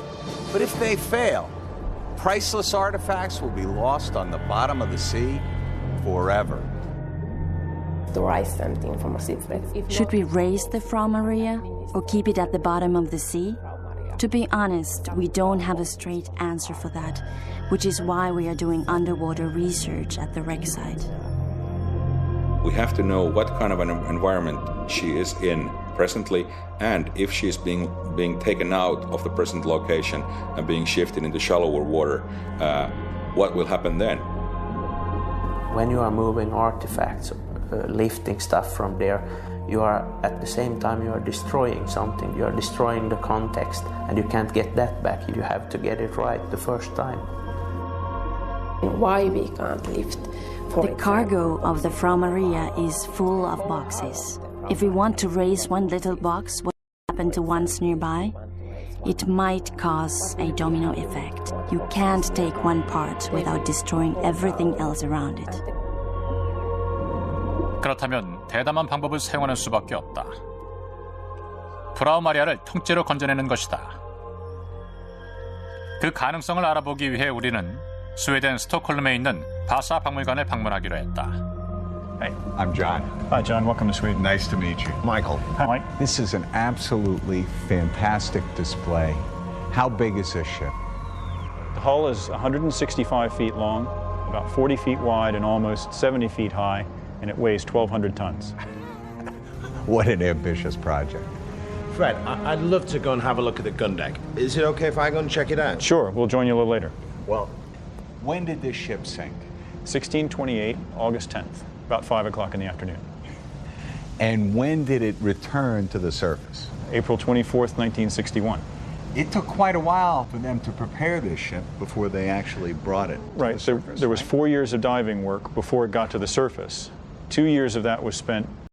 But if they fail, priceless artifacts will be lost on the bottom of the sea forever. Should we raise the Frau Maria or keep it at the bottom of the sea? To be honest, we don't have a straight answer for that, which is why we are doing underwater research at the wreck site. We have to know what kind of an environment she is in presently, and if she is being taken out of the present location and being shifted into shallower water, what will happen then? When you are moving artifacts, lifting stuff from there, you are at the same time you are destroying something. You are destroying the context, and you can't get that back. You have to get it right the first time. Why we can't lift? The cargo of the Frau Maria is full of boxes. If we want to raise one little box, what will happen to ones nearby? It might cause a domino effect. You can't take one part without destroying everything else around it. 그렇다면 대담한 방법을 사용하는 수밖에 없다. 프라우 마리아를 통째로 건져내는 것이다. 그 가능성을 알아보기 위해 우리는 스웨덴 스톡홀름에 있는 바사 박물관을 방문하기로 했다. Hey, I'm John. Hi, John. Welcome to Sweden. Nice to meet you. Michael. Hi, Mike. This is an absolutely fantastic display. How big is this ship? The hull is 165 feet long, about 40 feet wide, and almost 70 feet high, and it weighs 1,200 tons. What an ambitious project. Fred, I'd love to go and have a look at the gun deck. Is it okay if I go and check it out? Sure, we'll join you a little later. Well, when did this ship sink? 1628, August 10th, about 5 o'clock in the afternoon. And when did it return to the surface? April 24th, 1961. It took quite a while for them to prepare this ship before they actually brought it. Right, so there was 4 years of diving work before it got to the surface. 2 years of that was spent